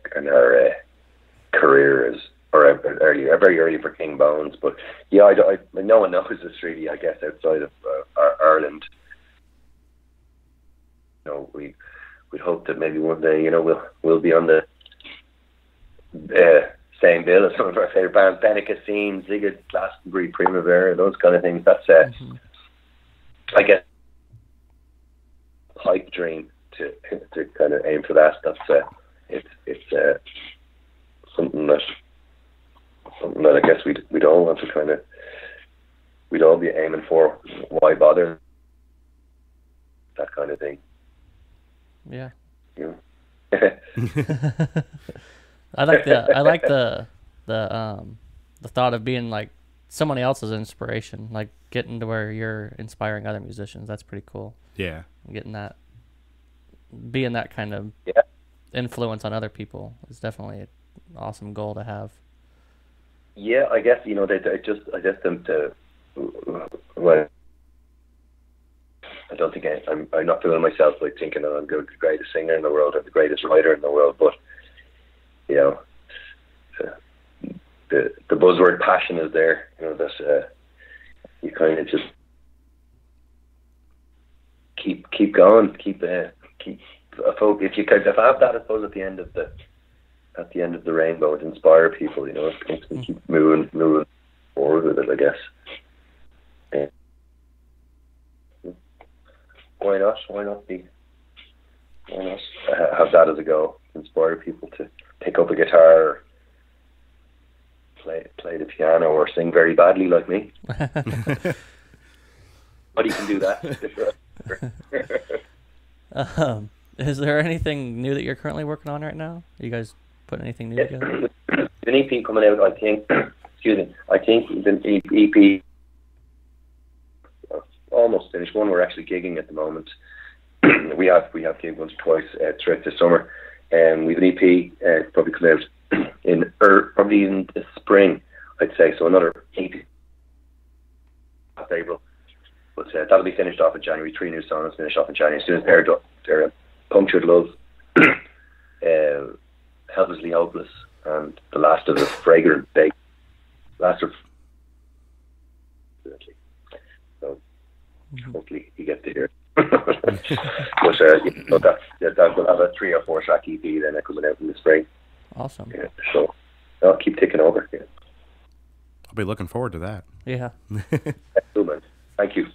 career, very early for King Bones. But yeah, no one knows this really, I guess, outside of Ireland. You know, we'd hope that maybe one day, you know, we'll be on the same bill as some of our favorite bands, Benicassin, Zigged, Glastonbury, Primavera, those kind of things. That's I guess pipe dream to kind of aim for that. That's it's something that I guess we'd all want to kind of, we'd all be aiming for. Why bother? That kind of thing. Yeah. You know? I like the thought of being like somebody else's inspiration, like getting to where you're inspiring other musicians. That's pretty cool. Yeah. Being that kind of influence on other people is definitely an awesome goal to have. Yeah, I guess, you know, I guess them to, well, I don't think I'm not feeling myself like thinking that I'm the greatest singer in the world or the greatest writer in the world, but, you know, the buzzword passion is there, you know, that you kind of just keep going, keep a focus. If you kind of have that, I suppose, at the end of the rainbow, to inspire people, you know, keep moving forward with it, I guess. Yeah. Why not have that as a goal? Inspire people to pick up a guitar, or play the piano, or sing very badly like me. But you can do that. Is there anything new that you're currently working on right now? Are you guys putting anything new together? An EP coming out, I think. Excuse me. I think the EP almost finished. One, we're actually gigging at the moment. we have gigged once or twice throughout the summer, and we have an EP probably coming out probably in the spring, I'd say. So another EP last April, but that'll be finished off in January. 3 new songs finished off in January. As soon as they're Punctured Love, Helplessly Hopeless, and the last of the Fragrant Bake. Last of hopefully he gets to hear it. But that will have a 3 or 4 track EP then coming out in the spring. Awesome. Yeah, so I'll keep taking over. Yeah. I'll be looking forward to that. Yeah. Cool, man. Thank you.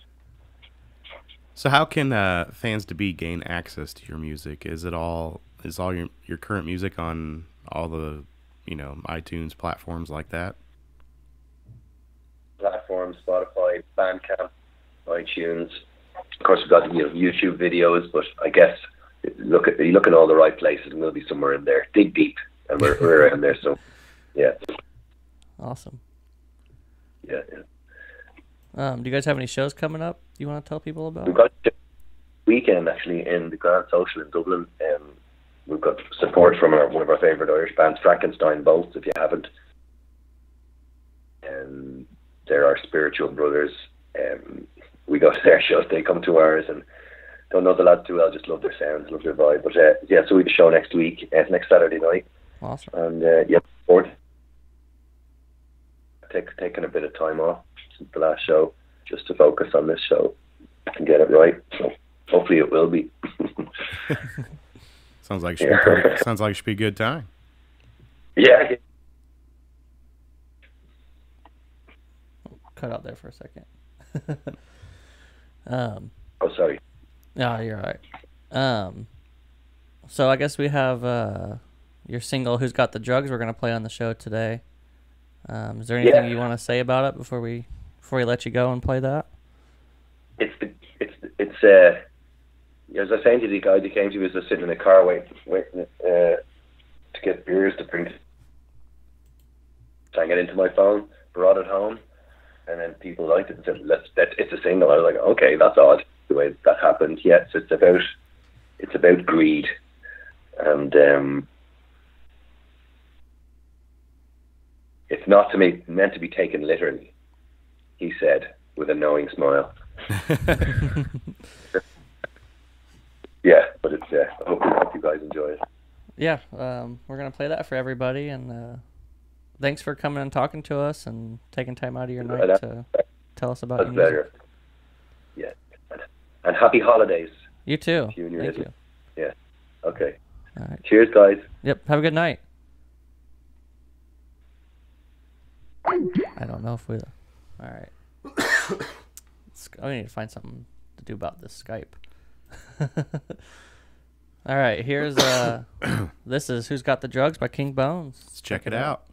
So how can fans to be gain access to your music? Is all your current music on all the iTunes platforms like that? Platforms, Spotify, Bandcamp, iTunes. Of course, we've got YouTube videos, but I guess you look in all the right places, and we'll be somewhere in there. Dig deep, and we're around there. So, yeah. Awesome. Yeah. Do you guys have any shows coming up you want to tell people about? We've got a weekend actually in the Grand Social in Dublin. We've got support from one of our favourite Irish bands, Frankenstein Bolts, if you haven't. They're our spiritual brothers. We go to their shows, they come to ours, and don't know the lads too well, just love their sounds, love their vibe. But so we have a show next week, next Saturday night. Awesome. And forward. Taking a bit of time off since the last show, just to focus on this show and get it right. So hopefully it will be. Sounds like it should be a good time. Yeah. Cut out there for a second. Oh, sorry. No, you're all right. So I guess we have your single "Who's Got the Drugs" we're gonna play on the show today. Is there anything you want to say about it before we let you go and play that? It's as I was saying to the guy that came to me, was just sitting in a car waiting to get beers to bring. Sang it into my phone, brought it home, and then people liked it and said, it's a single. I was like, okay, that's odd the way that happened. Yes, it's about greed, and it's not meant to be taken literally, he said with a knowing smile. Yeah, but it's I hope you guys enjoy it. Yeah, we're gonna play that for everybody, and thanks for coming and talking to us and taking time out of your night to tell us about your music. Pleasure. Yeah, and happy holidays. You too. Thank you. Yeah. Okay. All right. Cheers, guys. Yep. Have a good night. I don't know if we. All right. I need to find something to do about this Skype. All right. Here's this is "Who's Got the Drugs" by King Bones. Let's check it out.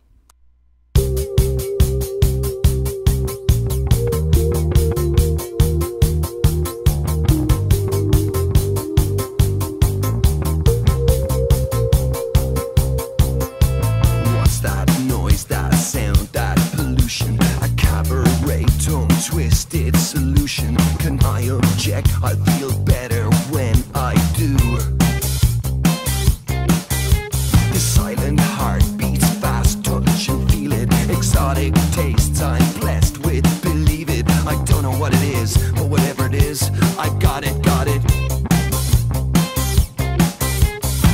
Twisted solution. Can I object? I feel better when I do. The silent heart beats fast, touch and feel it. Exotic tastes, I'm blessed with, believe it. I don't know what it is, but whatever it is, I got it.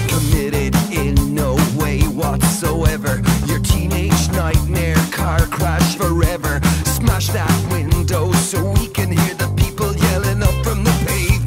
Committed in no way whatsoever. Your teenage nightmare, car crash forever. Smash that window so we can hear the people yelling up from the pavement.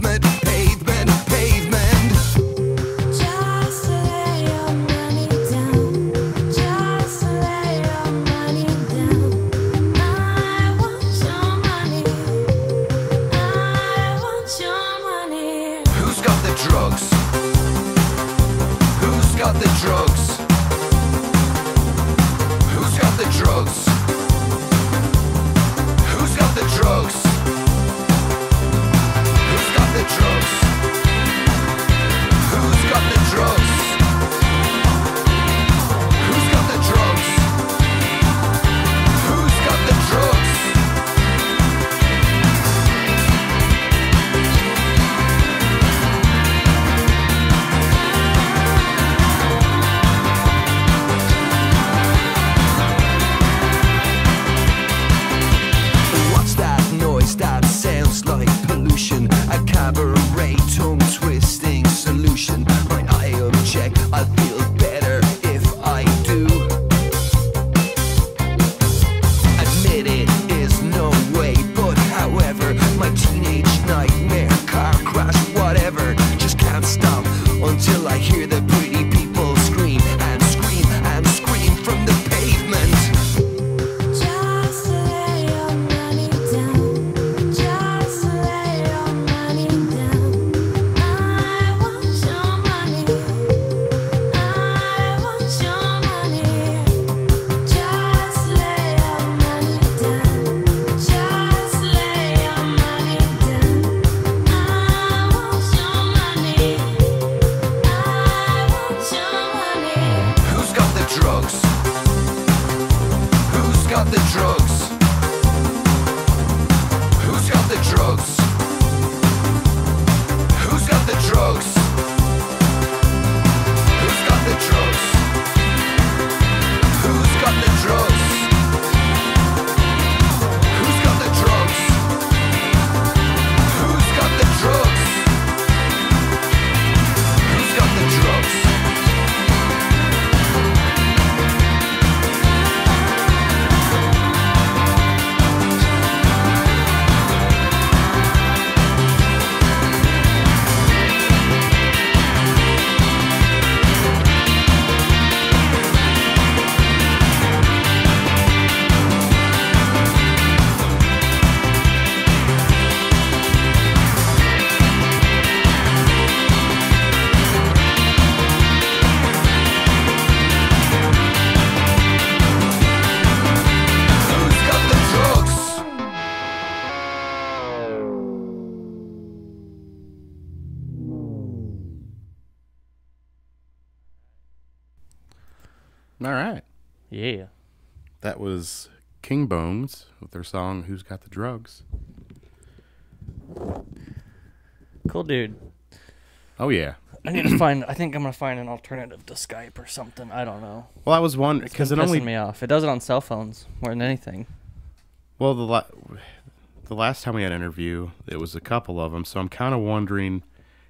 All right. Yeah. That was King Bones with their song "Who's Got the Drugs." Cool dude. Oh yeah. I need to find. I think I'm gonna find an alternative to Skype or something. I don't know. Well, I was wondering It's because been it pissing only. me off. It does it on cell phones more than anything. Well, the last time we had an interview, it was a couple of them. So I'm kind of wondering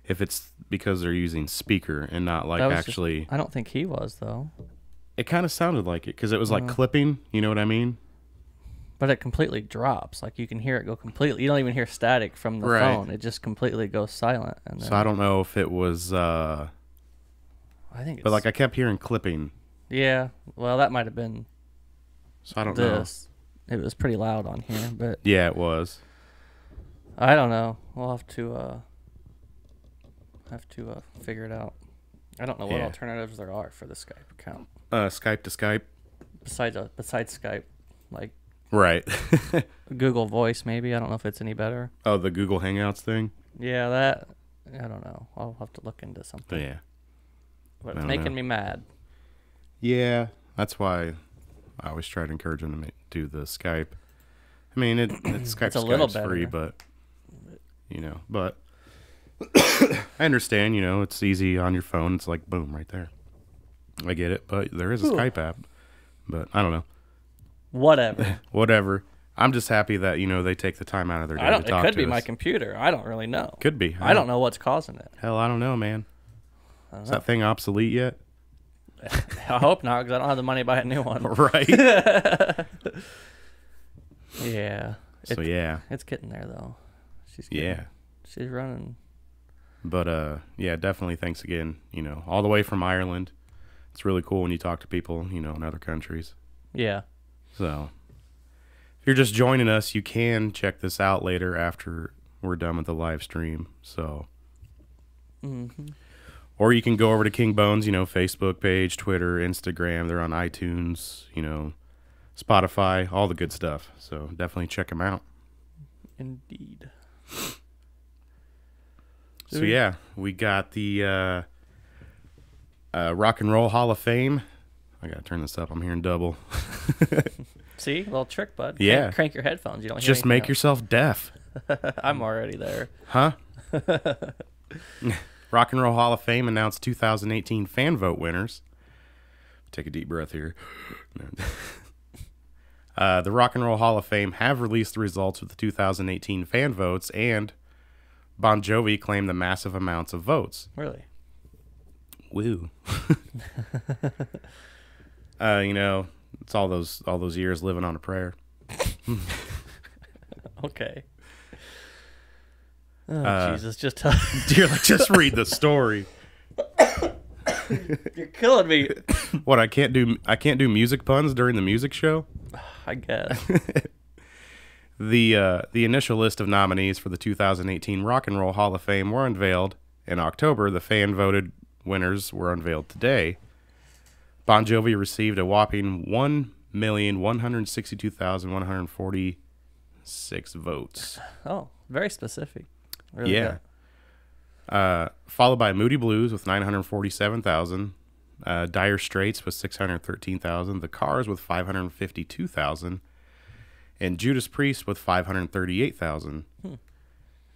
if it's because they're using speaker and not like That was just- actually. I don't think he was though. It kind of sounded like it because it was like clipping. You know what I mean? But it completely drops. Like you can hear it go completely. You don't even hear static from the Right. phone. It just completely goes silent. And then, So I don't know if it was. I think. It's, But like I kept hearing clipping. yeah. Well, that might have been So I don't know. this. It was pretty loud on here, but Yeah, it was. I don't know. We'll have to figure it out. I don't know what Yeah. alternatives there are for the Skype account Skype to Skype. besides Skype, like Right. Google Voice maybe. I don't know if it's any better. Oh, the Google Hangouts thing. Yeah, that I don't know. I'll have to look into But something. yeah. But I it's don't making know. me mad. Yeah, that's why I always try to encourage them to do the Skype. I mean, it's Skype. It's a little Skype's free, better. but but I understand. It's easy on your phone. It's like boom, right there. I get it, but there is a Skype app. But I don't know. Whatever. Whatever. I'm just happy that they take the time out of their day I don't. to talk It could to be us. my computer. I don't really know. Could be. I don't know what's causing it. Hell, I don't know, man. I Is don't that thing obsolete yet? know. I hope not, because I don't have the money to buy a new one. Right. Yeah. So yeah, It's getting there though. yeah. She's running. But yeah, definitely thanks again. All the way from Ireland. It's really cool when you talk to people, in other countries. Yeah. So if you're just joining us, you can check this out later after we're done with the live stream. So or you can go over to King Bones, Facebook page, Twitter, Instagram. They're on iTunes, Spotify, all the good stuff. So definitely check them out. Indeed. So yeah, we got the Rock and Roll Hall of Fame. I gotta turn this up. I'm hearing double. See, little trick, bud. Yeah. Crank your headphones. You don't hear Just anything make else. yourself deaf, I'm already there. huh? Rock and Roll Hall of Fame announced 2018 fan vote winners. Take a deep breath here. The Rock and Roll Hall of Fame have released the results of the 2018 fan votes, and Bon Jovi claimed the massive amounts of votes. Really? Woo. It's all those years living on a prayer. Okay. Oh, Jesus, just tell You're like, just read the story. you're killing me. What, I can't do music puns during the music show? I guess. The initial list of nominees for the 2018 Rock and Roll Hall of Fame were unveiled in October. The fan voted winners were unveiled today. Bon Jovi received a whopping 1,162,146 votes. Oh, very specific. Really Yeah. good. Followed by Moody Blues with 947,000. Dire Straits with 613,000. The Cars with 552,000. And Judas Priest with 538,000.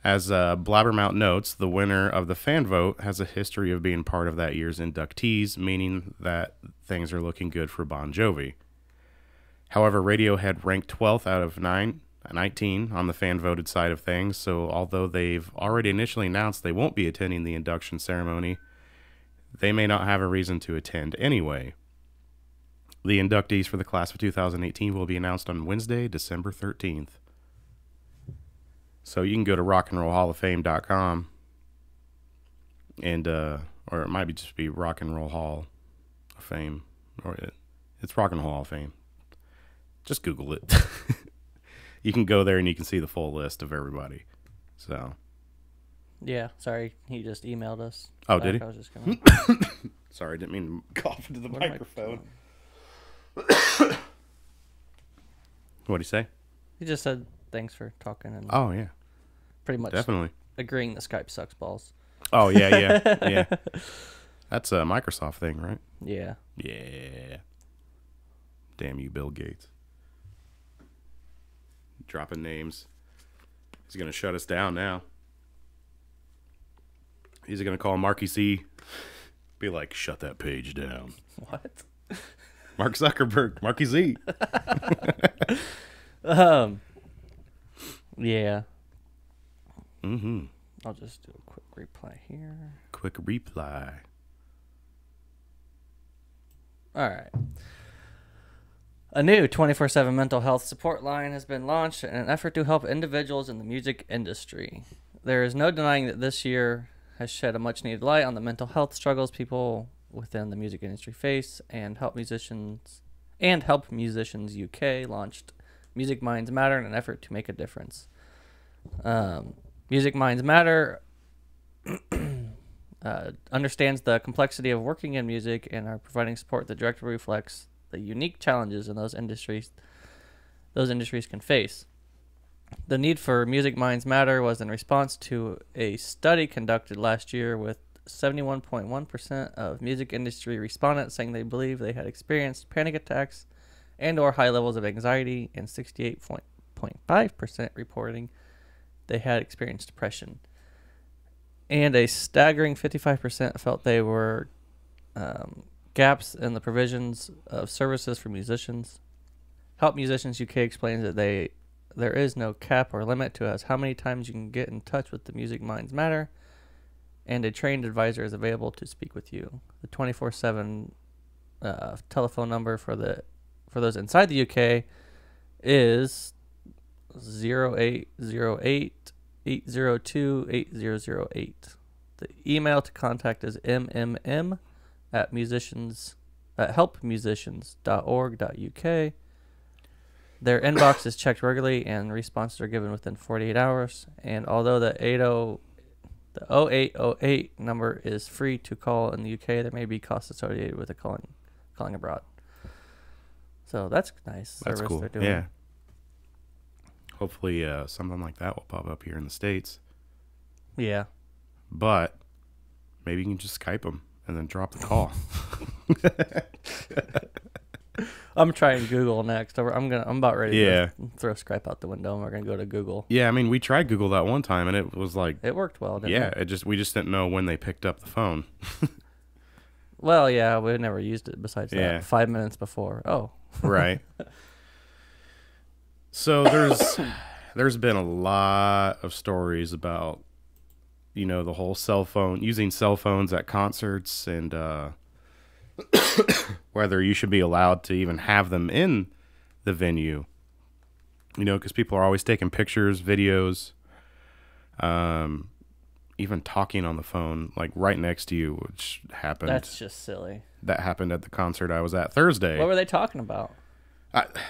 As Blabbermouth notes, the winner of the fan vote has a history of being part of that year's inductees, meaning that things are looking good for Bon Jovi. However, Radiohead ranked 12th out of 19 on the fan-voted side of things, so although they've already initially announced they won't be attending the induction ceremony, they may not have a reason to attend anyway. The inductees for the class of 2018 will be announced on Wednesday, December 13th. So you can go to rockandrollhalloffame.com and or it might be just be Rock and Roll Hall of Fame, or it's Rock and Roll Hall of Fame. Just Google it. You can go there and you can see the full list of everybody. So Yeah, sorry. He just emailed us. Oh, did he? I was just gonna... sorry, I didn't mean to cough into the What am I microphone. doing? What'd he say? He just said thanks for talking and Oh yeah, pretty much definitely. agreeing that Skype sucks balls. Oh yeah. That's a Microsoft thing, right? Yeah. Yeah. Damn you, Bill Gates. Dropping names. He's going to shut us down now. He's going to call Marky Z. Be like, shut that page down. What? Mark Zuckerberg. Marky Z. Yeah. Mm-hmm. I'll just do a quick reply here. Quick reply. All right. A new 24/7 mental health support line has been launched in an effort to help individuals in the music industry. There is no denying that this year has shed a much-needed light on the mental health struggles people within the music industry face, and Help Musicians UK launched Music Minds Matter in an effort to make a difference. Music Minds Matter understands the complexity of working in music and are providing support that directly reflects the unique challenges in those industries can face. The need for Music Minds Matter was in response to a study conducted last year with 71.1% of music industry respondents saying they believe they had experienced panic attacks and or high levels of anxiety, and 68.5% reporting they had experienced depression. And a staggering 55% felt they were gaps in the provisions of services for musicians. Help Musicians UK explains that there is no cap or limit to how many times you can get in touch with the Music Minds Matter, and a trained advisor is available to speak with you. The 24/7 telephone number for those inside the UK is 0808 802 8008. The email to contact is mmm@helpmusicians.org.uk. Their inbox is checked regularly and responses are given within 48 hours. And although the 0808 number is free to call in the UK, there may be costs associated with calling abroad. So that's nice. That's service cool. they're doing. Yeah. Hopefully something like that will pop up here in the States. Yeah. But maybe you can just Skype them and then drop the call. I'm trying Google next. I'm about ready Yeah. to throw Skype out the window, and we're gonna go to Google. Yeah, I mean, we tried Google that one time, and it was like, It worked well, didn't yeah, it? we just didn't know when they picked up the phone. Well, yeah, we never used it besides Yeah. that 5 minutes before. Oh. Right. So there's been a lot of stories about, the whole using cell phones at concerts, and whether you should be allowed to even have them in the venue, because people are always taking pictures, videos, even talking on the phone, like right next to you, which happened. That's just silly. That happened at the concert I was at Thursday. What were they talking about?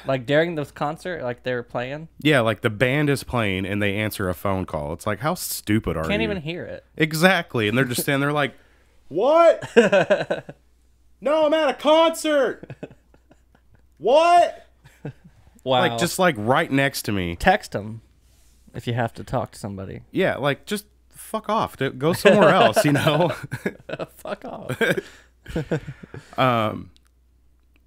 Like during this concert, like they were playing? Yeah, like the band is playing and they answer a phone call. It's like, how stupid are you? Can't even hear it. Exactly. And they're just standing there like, what? No, I'm at a concert. What? Wow. Like, just like right next to me. Text them if you have to talk to somebody. Yeah, like just fuck off. Go somewhere else, Fuck off.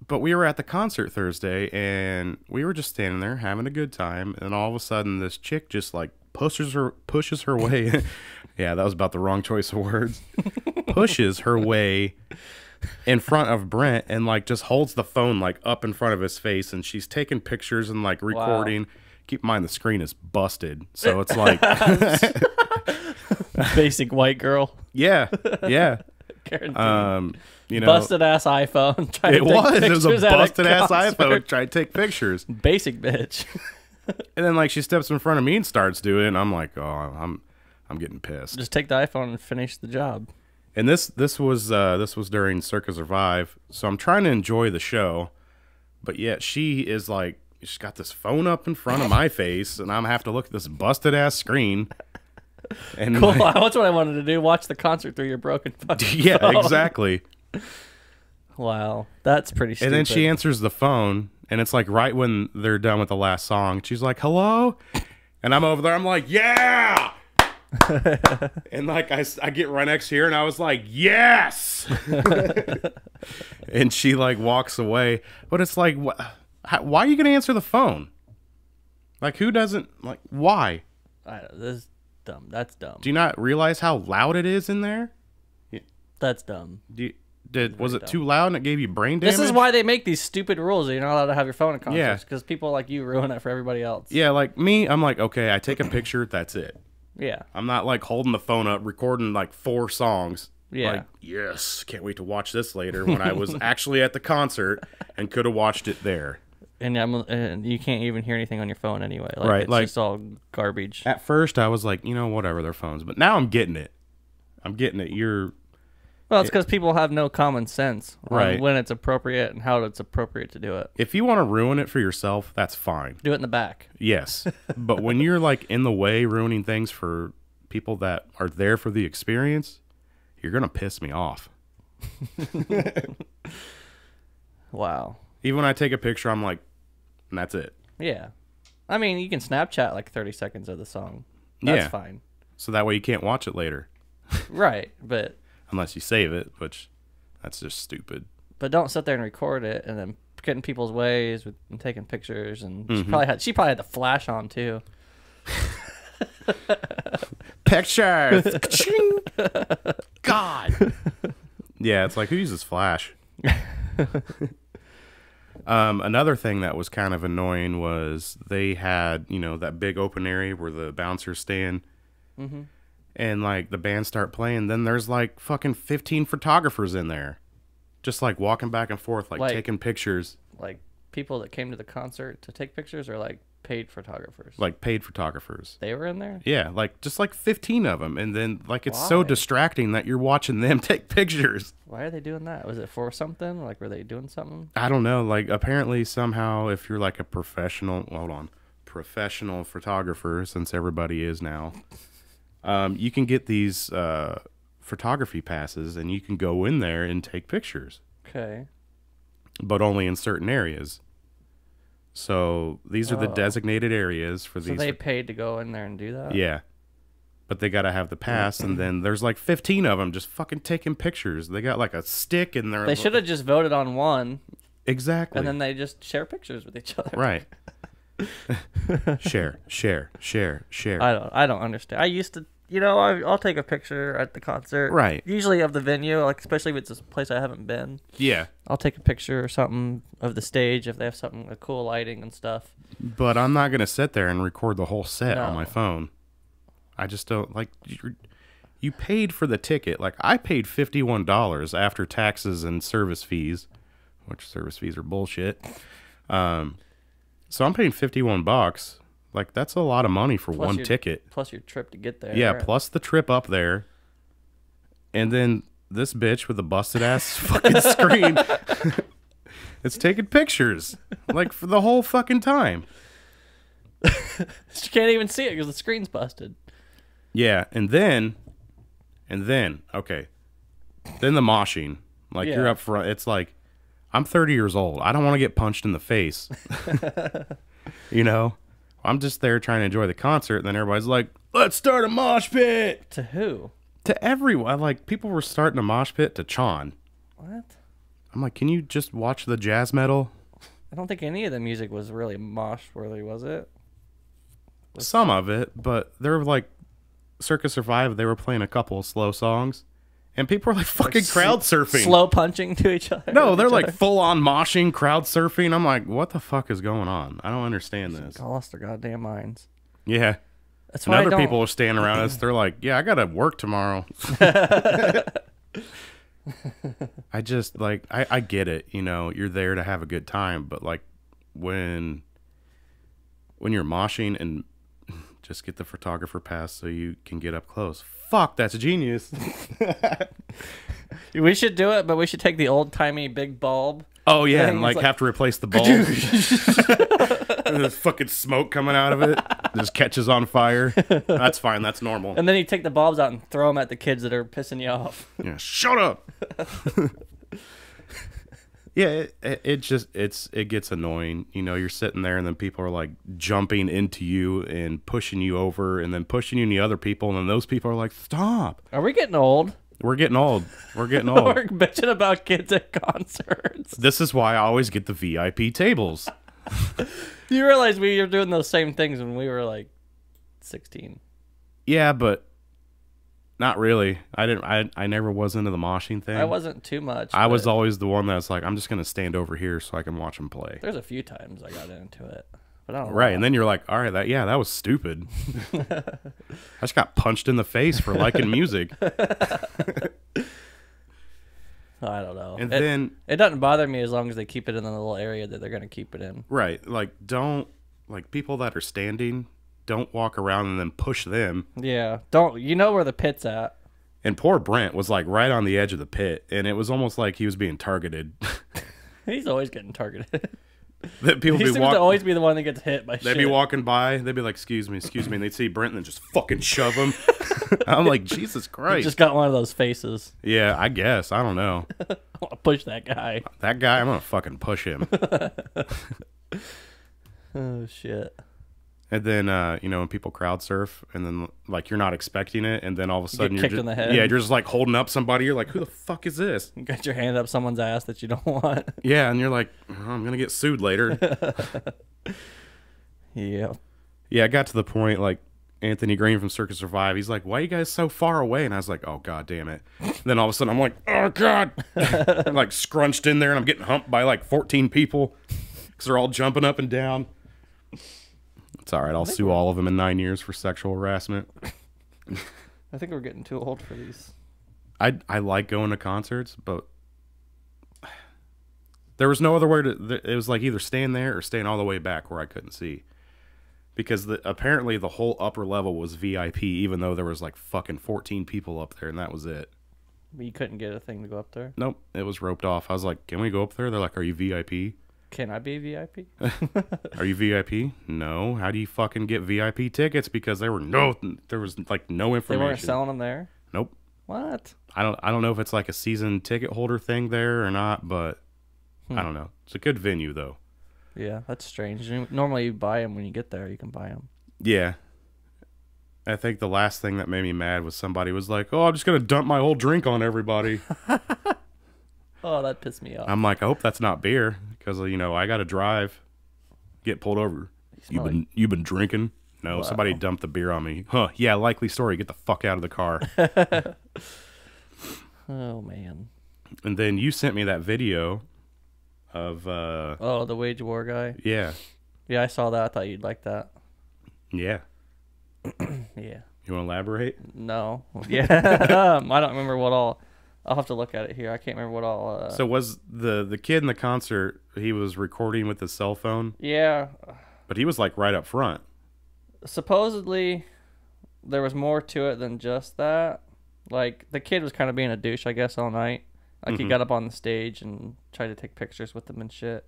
But we were at the concert Thursday, and we were just standing there having a good time, and all of a sudden this chick just like pushes her way. Yeah, that was about the wrong choice of words. Pushes her way in front of Brent and like just holds the phone like up in front of his face, and she's taking pictures and like recording. Wow. Keep in mind the screen is busted, so it's like basic white girl. Yeah. Guaranteed. Busted ass iPhone. It was a busted ass iPhone trying to take pictures. Basic bitch. And then like she steps in front of me and starts doing it, and I'm like, oh, I'm getting pissed. Just take the iPhone and finish the job. And this was during Circa Survive, so I'm trying to enjoy the show, but yet she is like, she's got this phone up in front of my face, and I'm gonna have to look at this busted ass screen. And cool. That's what I wanted to do. Watch the concert through your broken fucking yeah, phone. Exactly. Wow, that's pretty stupid. And then she answers the phone, and it's like right when they're done with the last song. She's like, hello? And I'm over there. I'm like, yeah! And like I get right next to her, and I was like, yes. And she like walks away, but it's like, why are you gonna answer the phone? Like, who doesn't like? Why? This is dumb. That's dumb. Do you not realize how loud it is in there? That's dumb. Was it too loud and it gave you brain damage? This is why they make these stupid rules that you're not allowed to have your phone at concerts. Yeah. Because people like you ruin it for everybody else. Yeah, like me, I'm like, okay, I take a picture, that's it. Yeah. I'm not like holding the phone up, recording like 4 songs. Yeah. Like, yes, can't wait to watch this later when I was actually at the concert and could have watched it there. And you can't even hear anything on your phone anyway. Like, Right, It's like- just all garbage. At first, I was like, whatever, their phones. But now I'm getting it. Well, it's because people have no common sense on Right. when it's appropriate and how it's appropriate to do it. If you want to ruin it for yourself, that's fine. Do it in the back. Yes. But when you're like in the way ruining things for people that are there for the experience, you're going to piss me off. Wow. Even when I take a picture, I'm like, and that's it. Yeah. I mean, you can Snapchat like 30 seconds of the song. That's Yeah. fine. So that way you can't watch it later. Right. But Unless you save it, which that's just stupid. don't sit there and record it and then get in people's ways and taking pictures. And Mm-hmm. she probably had the flash on too. Pictures! Ka-ching! God! Yeah, it's like, who uses Flash? Another thing that was kind of annoying was they had, that big open area where the bouncers stand. Mm-hmm. And, like, the band start playing. Then there's, like, fucking 15 photographers in there. Just, like, walking back and forth, like taking pictures. Like people that came to the concert to take pictures or like paid photographers? Like, paid photographers. They were in there? Yeah, like, just, like, 15 of them. And then, like, it's so Why? distracting that you're watching them take pictures. Why are they doing that? Was it for something? Like, were they doing something? I don't know. Like, apparently, somehow, if you're like a professional photographer, since everybody is now, you can get these photography passes, and you can go in there and take pictures, Okay. but only in certain areas. So these are the Oh. designated areas for So these. they paid to go in there and do that? Yeah, but they gotta have the pass, and then there's like 15 of them just fucking taking pictures. They got like a stick in there. They should have just voted on one, exactly. and then they just share pictures with each other. Right. share. I don't understand. I used to, I'll take a picture at the concert. Right. Usually of the venue, like especially if it's a place I haven't been. Yeah, I'll take a picture or something of the stage if they have something like cool lighting and stuff. but I'm not gonna sit there and record the whole set on No. my phone. I just don't like. You paid for the ticket. Like, I paid $51 after taxes and service fees, which service fees are bullshit. So I'm paying $51. Like, that's a lot of money for Plus one your- ticket. Plus your trip to get there. Yeah, plus the trip up there. And then this bitch with a busted ass fucking screen. It's taking pictures. Like, for the whole fucking time. You can't even see it because the screen's busted. Yeah, and then, okay. Then the moshing. Like, you're Yeah. up front. It's like, I'm 30 years old. I don't want to get punched in the face. I'm just there trying to enjoy the concert, and then everybody's like, let's start a mosh pit. To who? To everyone. Like, people were starting a mosh pit to Chon. What? I'm like, can you just watch the jazz metal? I don't think any of the music was really mosh worthy, was it? Some of it, but they were like, Circus Survive, they were playing a couple of slow songs, and people were like fucking crowd surfing. Slow punching to each other. No, with they're each like other. full on moshing, crowd surfing. I'm like, what the fuck is going on? I don't understand this. All lost their goddamn minds. Yeah. That's And why I other don't. people are standing around us. They're like, yeah, I got to work tomorrow. I just, like, I get it. You're there to have a good time. But, like, when you're moshing and just get the photographer pass so you can get up close. Fuck, that's genius. We should do it, but we should take the old timey big bulb. Oh, yeah, Thing and, is like, like- have to replace the bulb. And there's fucking smoke coming out of it. Just catches on fire. That's fine. That's normal. And then you take the bulbs out and throw them at the kids that are pissing you off. Yeah, shut up. Yeah, it gets annoying. You know, you're sitting there and then people are like jumping into you and pushing you over and then pushing you and the other people, and then those people are like, stop. Are we getting old? We're getting old. We're getting old. We're bitching about kids at concerts. This is why I always get the VIP tables. You realize we were doing those same things when we were like 16. Yeah, but not really. I never was into the moshing thing. I wasn't too much. I was but always the one that's like, I'm just gonna stand over here so I can watch them play. There's a few times I got into it, but I don't know. Right, and then you're like, all right, that was stupid. I just got punched in the face for liking music. I don't know. And then it doesn't bother me as long as they keep it in the little area that they're going to keep it in. right, like don't like people that are standing, don't walk around and then push them. Yeah, don't you know where the pit's at? And poor Brent was like right on the edge of the pit, and it was almost like he was being targeted. He's always getting targeted. That people He be seems to walking. always be the one that gets hit by shit. They'd be walking by, they'd be like, excuse me, and they'd see Brent and then just fucking shove him. I'm like, Jesus He Christ. just got one of those faces. Yeah, I guess. I don't know. I want to push that guy. That guy, I'm going to fucking push him. Oh, shit. And then, you know, when people crowd surf and then, like, you're not expecting it, and then all of a sudden you're kicked just, in the head. yeah, you're just, like, holding up somebody. You're like, who the fuck is this? You got your hand up someone's ass that you don't want. Yeah, and you're like, oh, I'm going to get sued later. Yeah. Yeah, I got to the point, like, Anthony Green from Circus Survive, he's like, why are you guys so far away? And I was like, oh, God damn it. And then all of a sudden I'm like, oh, God. I'm, like, scrunched in there, and I'm getting humped by, like, 14 people because they're all jumping up and down. It's all right. I'll sue all of them in 9 years for sexual harassment. I think we're getting too old for these. I like going to concerts, but there was no other way to. It was like either staying there or staying all the way back where I couldn't see, because apparently the whole upper level was VIP, even though there was like fucking 14 people up there, and that was it. You couldn't get a thing to go up there? Nope, it was roped off. I was like, "Can we go up there?" They're like, "Are you VIP?" Can I be VIP? Are you VIP? No. How do you fucking get VIP tickets? Because there was like no They information. weren't selling them there? Nope. What? I don't know if it's like a season ticket holder thing there or not, but I don't know. It's a good venue though. Yeah, that's strange. Normally you buy them when you get there. You can buy them. Yeah. I think the last thing that made me mad was somebody was like, "Oh, I'm just gonna dump my whole drink on everybody." Oh, that pissed me off. I'm like, I hope that's not beer, because you know I got to drive, get pulled over. You've been drinking? No, somebody dumped the beer on me. Huh? Yeah, likely story. Get the fuck out of the car. Oh man. And then you sent me that video of Oh, the wage war guy. yeah, Yeah, I saw that. I thought you'd like that. yeah. Yeah. You want to elaborate? No. Yeah. I don't remember what all. I'll have to look at it here. I can't remember what all. So was the kid in the concert? He was recording with his cell phone, Yeah. but he was like right up front. Supposedly, there was more to it than just that. Like, the kid was kind of being a douche, I guess, all night. Like, he got up on the stage and tried to take pictures with them and shit.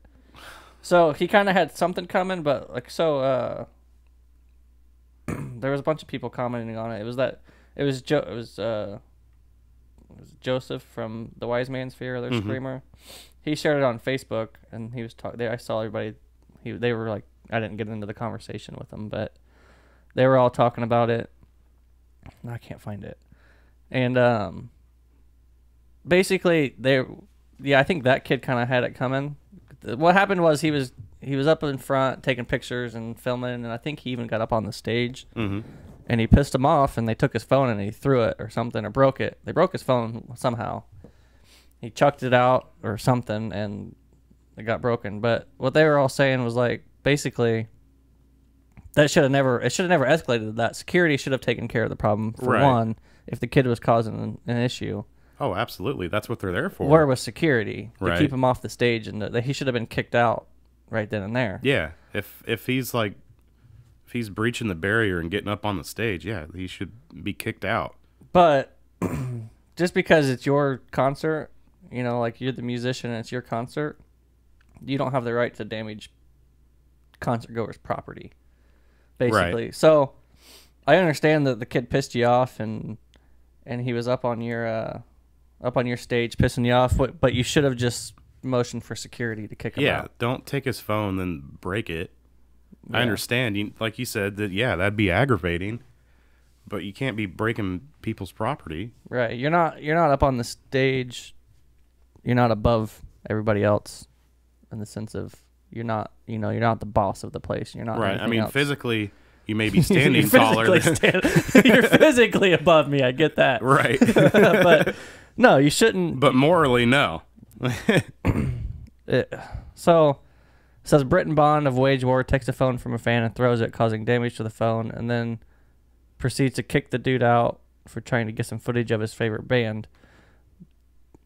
So, he kind of had something coming, but, like, so, there was a bunch of people commenting on it. It was Joseph from the Wise Man's Fear, their screamer. He shared it on Facebook, and he was talking. I saw everybody. They were like, I didn't get into the conversation with them, but they were all talking about it. I can't find it. And basically, I think that kid kind of had it coming. What happened was he was up in front taking pictures and filming, and I think he even got up on the stage. And he pissed him off, and they took his phone and he threw it or something, or broke it. They broke his phone somehow. He chucked it out or something, and it got broken. But what they were all saying was like, basically, it should have never escalated to that. Security should have taken care of the problem for Right. one. If the kid was causing an issue, Oh, absolutely. That's what they're there for. where was security to Right. keep him off the stage? And that he should have been kicked out right then and there. Yeah, if he's like, if he's breaching the barrier and getting up on the stage, yeah, he should be kicked out. But just because it's your concert, you know, like you're the musician and it's your concert, you don't have the right to damage concert goers' property, basically. Right. So I understand that the kid pissed you off and he was up on your stage pissing you off, but you should have just motion for security to kick him Yeah, out. don't take his phone then break it. I Yeah. understand, like you said, that that'd be aggravating, but you can't be breaking people's property. Right. You're not up on the stage. You're not above everybody else in the sense of you're not the boss of the place. You're not Right. I anything mean, else. physically, you may be standing You're taller. physically you're physically above me. I get that. Right. But no, you shouldn't. But morally, no. So it says Britton Bond of Wage War takes a phone from a fan and throws it, causing damage to the phone, and then proceeds to kick the dude out for trying to get some footage of his favorite band.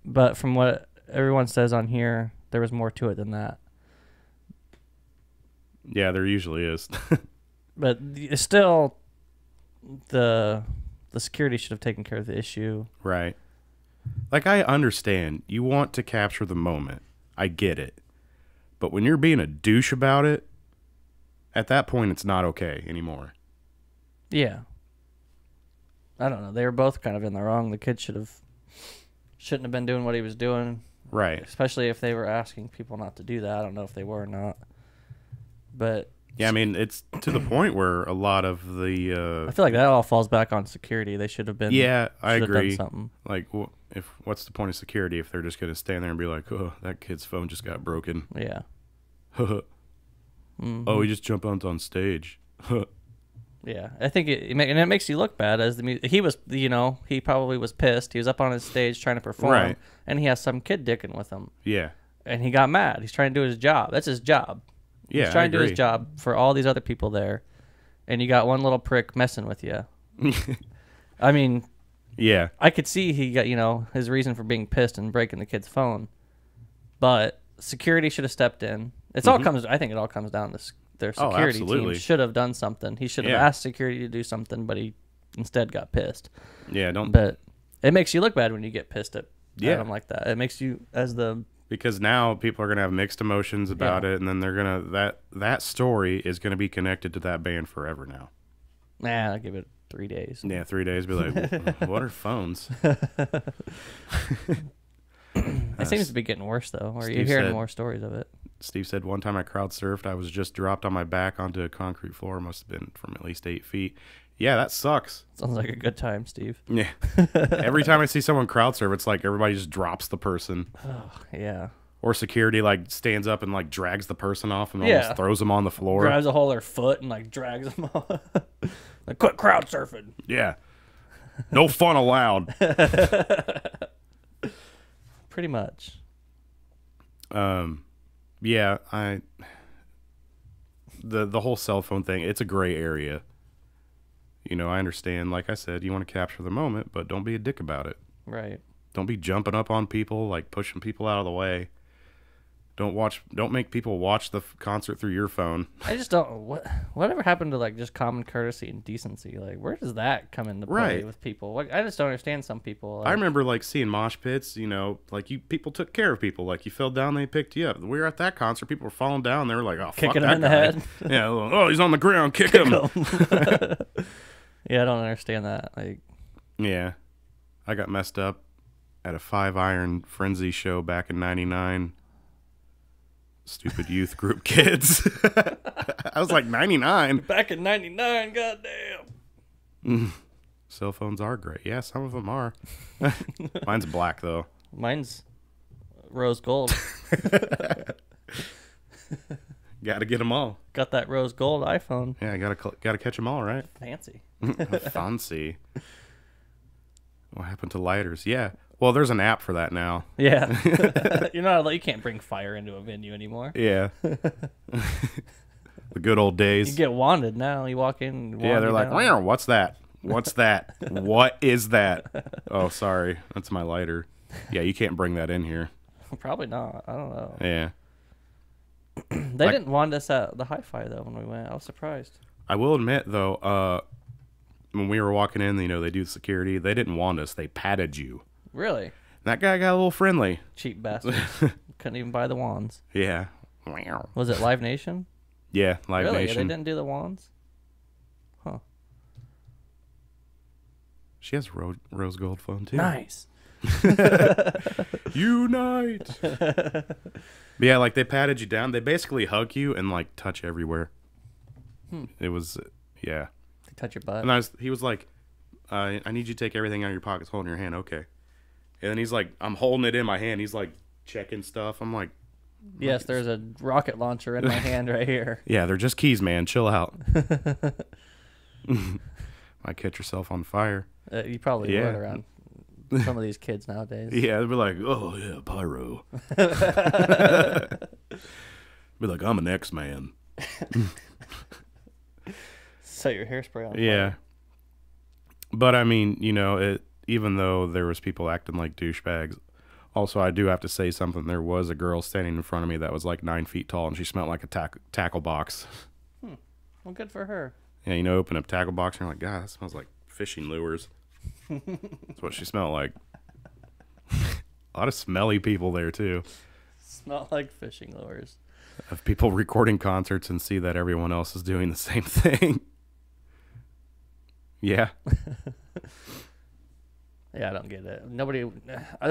But from what everyone says on here, there was more to it than that. Yeah, there usually is. But still, the security should have taken care of the issue. Right. Like, I understand. You want to capture the moment. I get it. But when you're being a douche about it, at that point, it's not okay anymore. Yeah. I don't know. They were both kind of in the wrong. The kid shouldn't have been doing what he was doing. Right. Especially if they were asking people not to do that. I don't know if they were or not. But Yeah, I mean, it's to the point where a lot of the... I feel like that all falls back on security. They should have been. yeah, I should have agree. Done something. Like, what's the point of security if they're just going to stand there and be like, oh, that kid's phone just got broken. Yeah. Oh, he just jumped on stage. Yeah, I think and it makes you look bad as he was, he probably was pissed. He was up on his stage trying to perform, Right. and he has some kid dicking with him, Yeah. and he got mad. He's trying to do his job. That's his job. Yeah, He's trying to do his agree. job for all these other people there, and you got one little prick messing with you. I mean, Yeah. I could see he got, his reason for being pissed and breaking the kid's phone, but security should have stepped in. I think it all comes down to their security team absolutely. should have done something. He should have Yeah. asked security to do something, but he instead got pissed. Yeah, don't... But it makes you look bad when you get pissed at Yeah. them like that. It makes you Because now people are going to have mixed emotions about it, and then they're going to... That story is going to be connected to that band forever now. I'll give it 3 days. Yeah, 3 days, be like, what are phones? It seems to be getting worse, though. Or you're Steve hearing said- more stories of it. Steve said, one time I crowd surfed, I was just dropped on my back onto a concrete floor, must have been from at least 8 feet. Yeah, that sucks. Sounds like a good time, Steve. Yeah. Every time I see someone crowd surf, it's like everybody just drops the person. Yeah. Or security like stands up and like drags the person off and Yeah. almost throws them on the floor. Grabs a hold of their foot and drags them off. Quit crowd surfing. Yeah. No fun allowed. Pretty much. Yeah, the whole cell phone thing, it's a gray area. I understand, like I said, you want to capture the moment, but don't be a dick about it. Right. Don't be jumping up on people, like pushing people out of the way. Don't make people watch the concert through your phone. I just don't. Whatever happened to just common courtesy and decency? Where does that come into play Right. with people? I just don't understand some people. I remember seeing mosh pits, people took care of people. Like you fell down, they picked you up. We were at that concert, people were falling down, they were like, oh, Kicking fuck him that in the guy. head. Yeah, oh, he's on the ground, kick him. Yeah, I don't understand that. Yeah. I got messed up at a 5-iron Frenzy show back in 99. Stupid youth group kids. I was like 99. Back in '99, goddamn. Cell phones are great. Yeah, some of them are. Mine's black, though. Mine's rose gold. Got to get them all. Got that rose gold iPhone. Yeah, gotta catch them all, right? Fancy. Fancy. What happened to lighters? Yeah. Well, there's an app for that now. Yeah. You can't bring fire into a venue anymore. Yeah. The good old days. You get wanded now. You walk in. Yeah, they're like, wow. what's that? What's that? What is that? Oh, sorry. That's my lighter. Yeah, you can't bring that in here. Probably not. I don't know. Yeah. They didn't wand us at the Hi-Fi though when we went. I was surprised. I will admit, though, when we were walking in, they do security. They didn't wand us. They patted you. Really? That guy got a little friendly. Cheap bastard. Couldn't even buy the wands. Yeah. Was it Live Nation? Yeah, Live Really? Nation. They didn't do the wands? Huh. She has a rose gold phone, too. Nice. Unite. Yeah, like they patted you down. They basically hug you and like touch everywhere. It was, yeah. They touch your butt. And he was like, I need you to take everything out of your pockets, hold in your hand. Okay. And then he's like, I'm holding it in my hand. He's like checking stuff. I'm like, Yes, there's a rocket launcher in my hand right here. yeah, they're just keys, man. Chill out. Might catch yourself on fire. You probably Yeah. would around some of these kids nowadays. Yeah, they'd be like, oh, yeah, pyro. Be like, I'm an X-Man. Set your hairspray on fire. Yeah. But, I mean, you know, even though there was people acting like douchebags, also, I do have to say something. There was a girl standing in front of me that was like 9 feet tall, and she smelled like a tackle box. Well, good for her. Yeah, you know, open up tackle box, and you're like, God, that smells like fishing lures. That's what she smelled like. A lot of smelly people there, too. Smell like fishing lures. Of people recording concerts and see that everyone else is doing the same thing. Yeah. Yeah, I don't get it. Nobody. It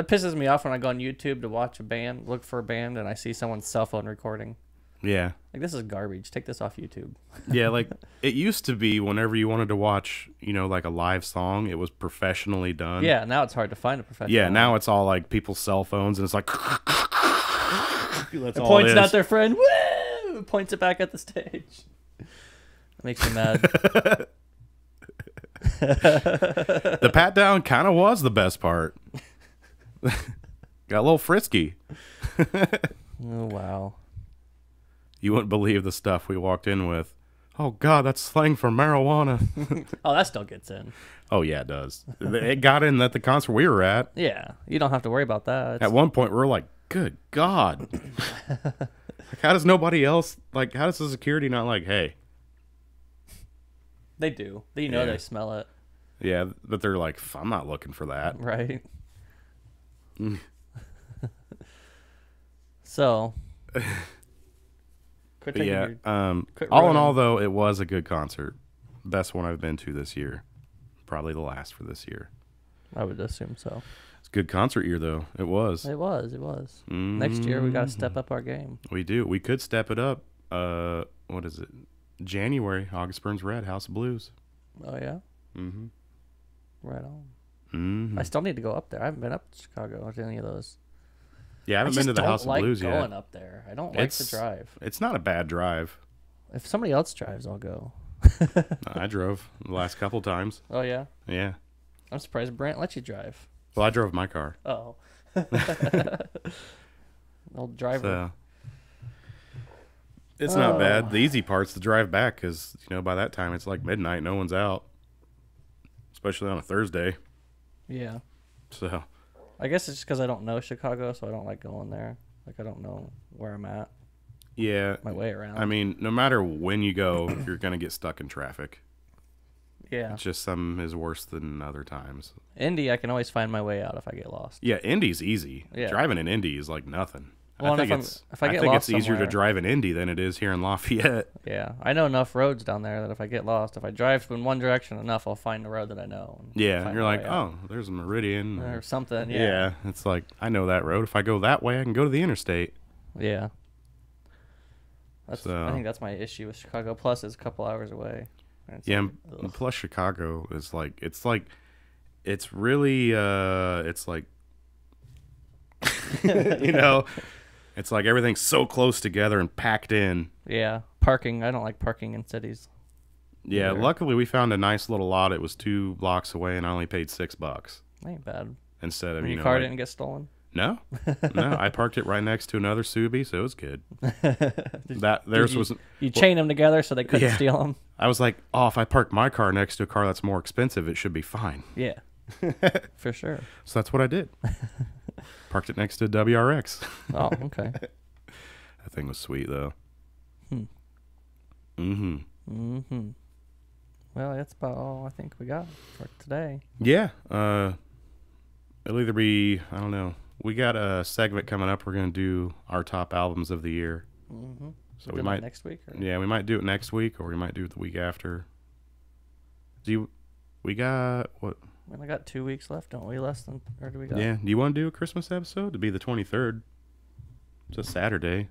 pisses me off when I go on YouTube to watch a band, look for a band, and I see someone's cell phone recording. Yeah. Like, this is garbage. Take this off YouTube. Yeah, like, it used to be whenever you wanted to watch, you know, like a live song, it was professionally done. Yeah, now it's hard to find a professional. Yeah, now it's all like people's cell phones, and it's like... That's It all points it it at is. their friend. Woo! Points it back at the stage. That makes me mad. The pat down kind of was the best part. Got a little frisky. Oh, wow. You wouldn't believe the stuff we walked in with. Oh, God, that's slang for marijuana. Oh, that still gets in. Oh, yeah, it does. It got in at the concert we were at. Yeah, you don't have to worry about that. It's- At one point, we were like, good God. Like, how does nobody else, like, how does the security not like, hey? They do. You know Yeah. they smell it, Yeah, but they're like, I'm not looking for that. right? So, quit But taking yeah, your- quit all in ruining- all, though, it was a good concert. Best one I've been to this year. Probably the last for this year. I would assume so. It's a good concert year, though. It was. It was. Next year we got to step Mm-hmm. up our game. We do. We could step it up. What is it? January, August Burns Red, House of Blues. Oh yeah. Mm-hmm. Right on. Mm-hmm. I still need to go up there. I haven't been up to Chicago to any of those. Yeah, I haven't been to the House of Blues going yet. up there. I don't like the drive. It's not a bad drive. If somebody else drives, I'll go. I drove the last couple times. Oh yeah. Yeah. I'm surprised Brant let you drive. Well, I drove my car. Oh. Old driver. So it's not bad. The easy part's the drive back because, you know, by that time it's like midnight. No one's out. Especially on a Thursday. Yeah. So, I guess it's just because I don't know Chicago, so I don't like going there. Like, I don't know where I'm at, yeah. my way around. I mean, no matter when you go, you're going to get stuck in traffic. yeah. It's just some is worse than other times. Indy, I can always find my way out if I get lost. Yeah, Indy's easy. Yeah. Driving in Indy is like nothing. Well, I think and if I get think lost it's easier to somewhere- drive in Indy than it is here in Lafayette. Yeah. I know enough roads down there that if I get lost, if I drive in one direction enough, I'll find the road that I know. and Yeah, find you're my like, way out. oh, there's a Meridian. Or something. Yeah. Yeah. It's like, I know that road. If I go that way, I can go to the interstate. Yeah. That's. So- I think that's my issue with Chicago. Plus, it's a couple hours away. And it's Yeah, like, and ugh. plus Chicago is it's really, it's like, you know, it's like everything's so close together and packed in. Yeah. Parking. I don't like parking in cities. Yeah, Either. luckily we found a nice little lot. It was 2 blocks away, and I only paid $6 Ain't bad. instead of And you your know. car like- didn't get stolen. No, no, I parked it right next to another Subi, so it was good. Theirs was. You chain them together so they couldn't Yeah. steal them. I was like, oh, if I park my car next to a car that's more expensive, it should be fine. Yeah. For sure. So that's what I did. Parked it next to a WRX. Oh, okay. That thing was sweet though. Hmm. Mm-hmm. Mm-hmm. Well, that's about all I think we got for today. Yeah. It'll either be, I don't know. We got a segment coming up. We're gonna do our top albums of the year. Mm-hmm. So we might next week. Or? Yeah, we might do it next week, or we might do it the week after. We got what? I mean, I got 2 weeks left, don't we? Less than, or do we got? Yeah. Do you want to do a Christmas episode? To be the 23rd. It's a Saturday.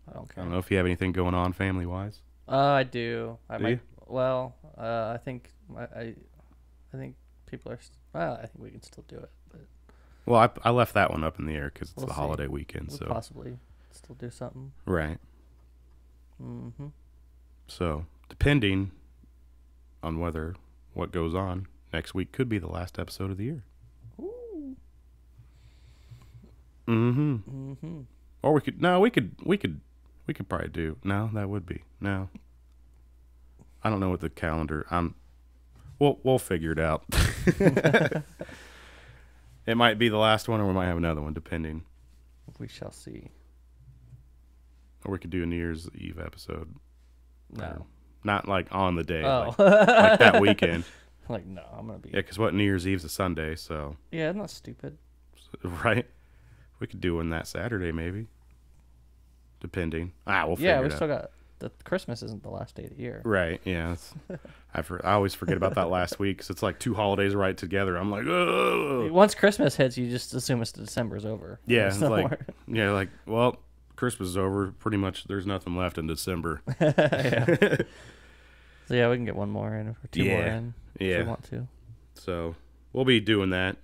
I don't I care. don't know if you have anything going on family wise. I do. I Do might. you? Well, I think I think people are. Well, I think we can still do it, but Well, I left that one up in the air because it's We'll the see. holiday weekend. we'll So possibly still do something. right. Mm-hmm. So depending on what goes on next week could be the last episode of the year. Ooh. Mm-hmm. Mm-hmm. Or we could probably do. No, that would be. No. I don't know what the calendar. We'll figure it out. It might be the last one or we might have another one depending. We shall see. Or we could do a New Year's Eve episode. No. Or not like on the day, Oh. like that weekend. Like, no, I'm gonna be. Yeah, because what, New Year's Eve's a Sunday, so Yeah, I'm not stupid. right. We could do one that Saturday maybe. Depending. We'll figure Yeah, we it out. still got. The Christmas isn't the last day of the year. Right. Yeah. I always forget about that last week because it's like 2 holidays right together. I'm like, oh. Once Christmas hits, you just assume December's over. Yeah. There's It's no like, more. yeah, like, well, Christmas is over. Pretty much, there's nothing left in December. Yeah. So yeah, we can get one more in or 2 more Yeah. in if Yeah. we want to. So we'll be doing that.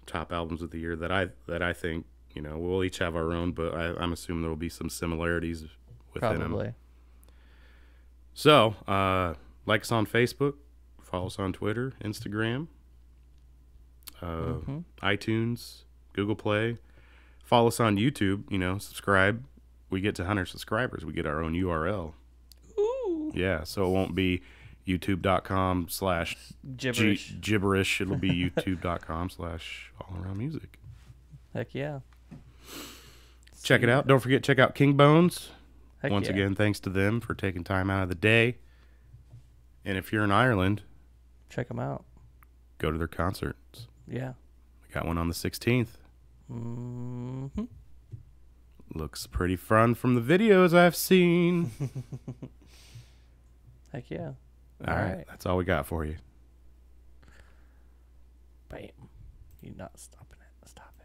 Top albums of the year that I think, we'll each have our own, but I'm assuming there will be some similarities within them. Probably. So, like us on Facebook, follow us on Twitter, Instagram, iTunes, Google Play. Follow us on YouTube, subscribe. We get to 100 subscribers. We get our own URL. Ooh. Yeah, so it won't be Gibberish. youtube.com/gibberish. It'll be youtube.com/allaroundmusic. Heck yeah. Check it out. Don't forget, check out King Bones. Heck Once yeah. again, thanks to them for taking time out of the day. And if you're in Ireland, Check them out. go to their concerts. Yeah. We got one on the 16th. Mm-hmm. Looks pretty fun from the videos I've seen. Heck yeah. All right. That's all we got for you. Bam. You're not stopping it. Stop it.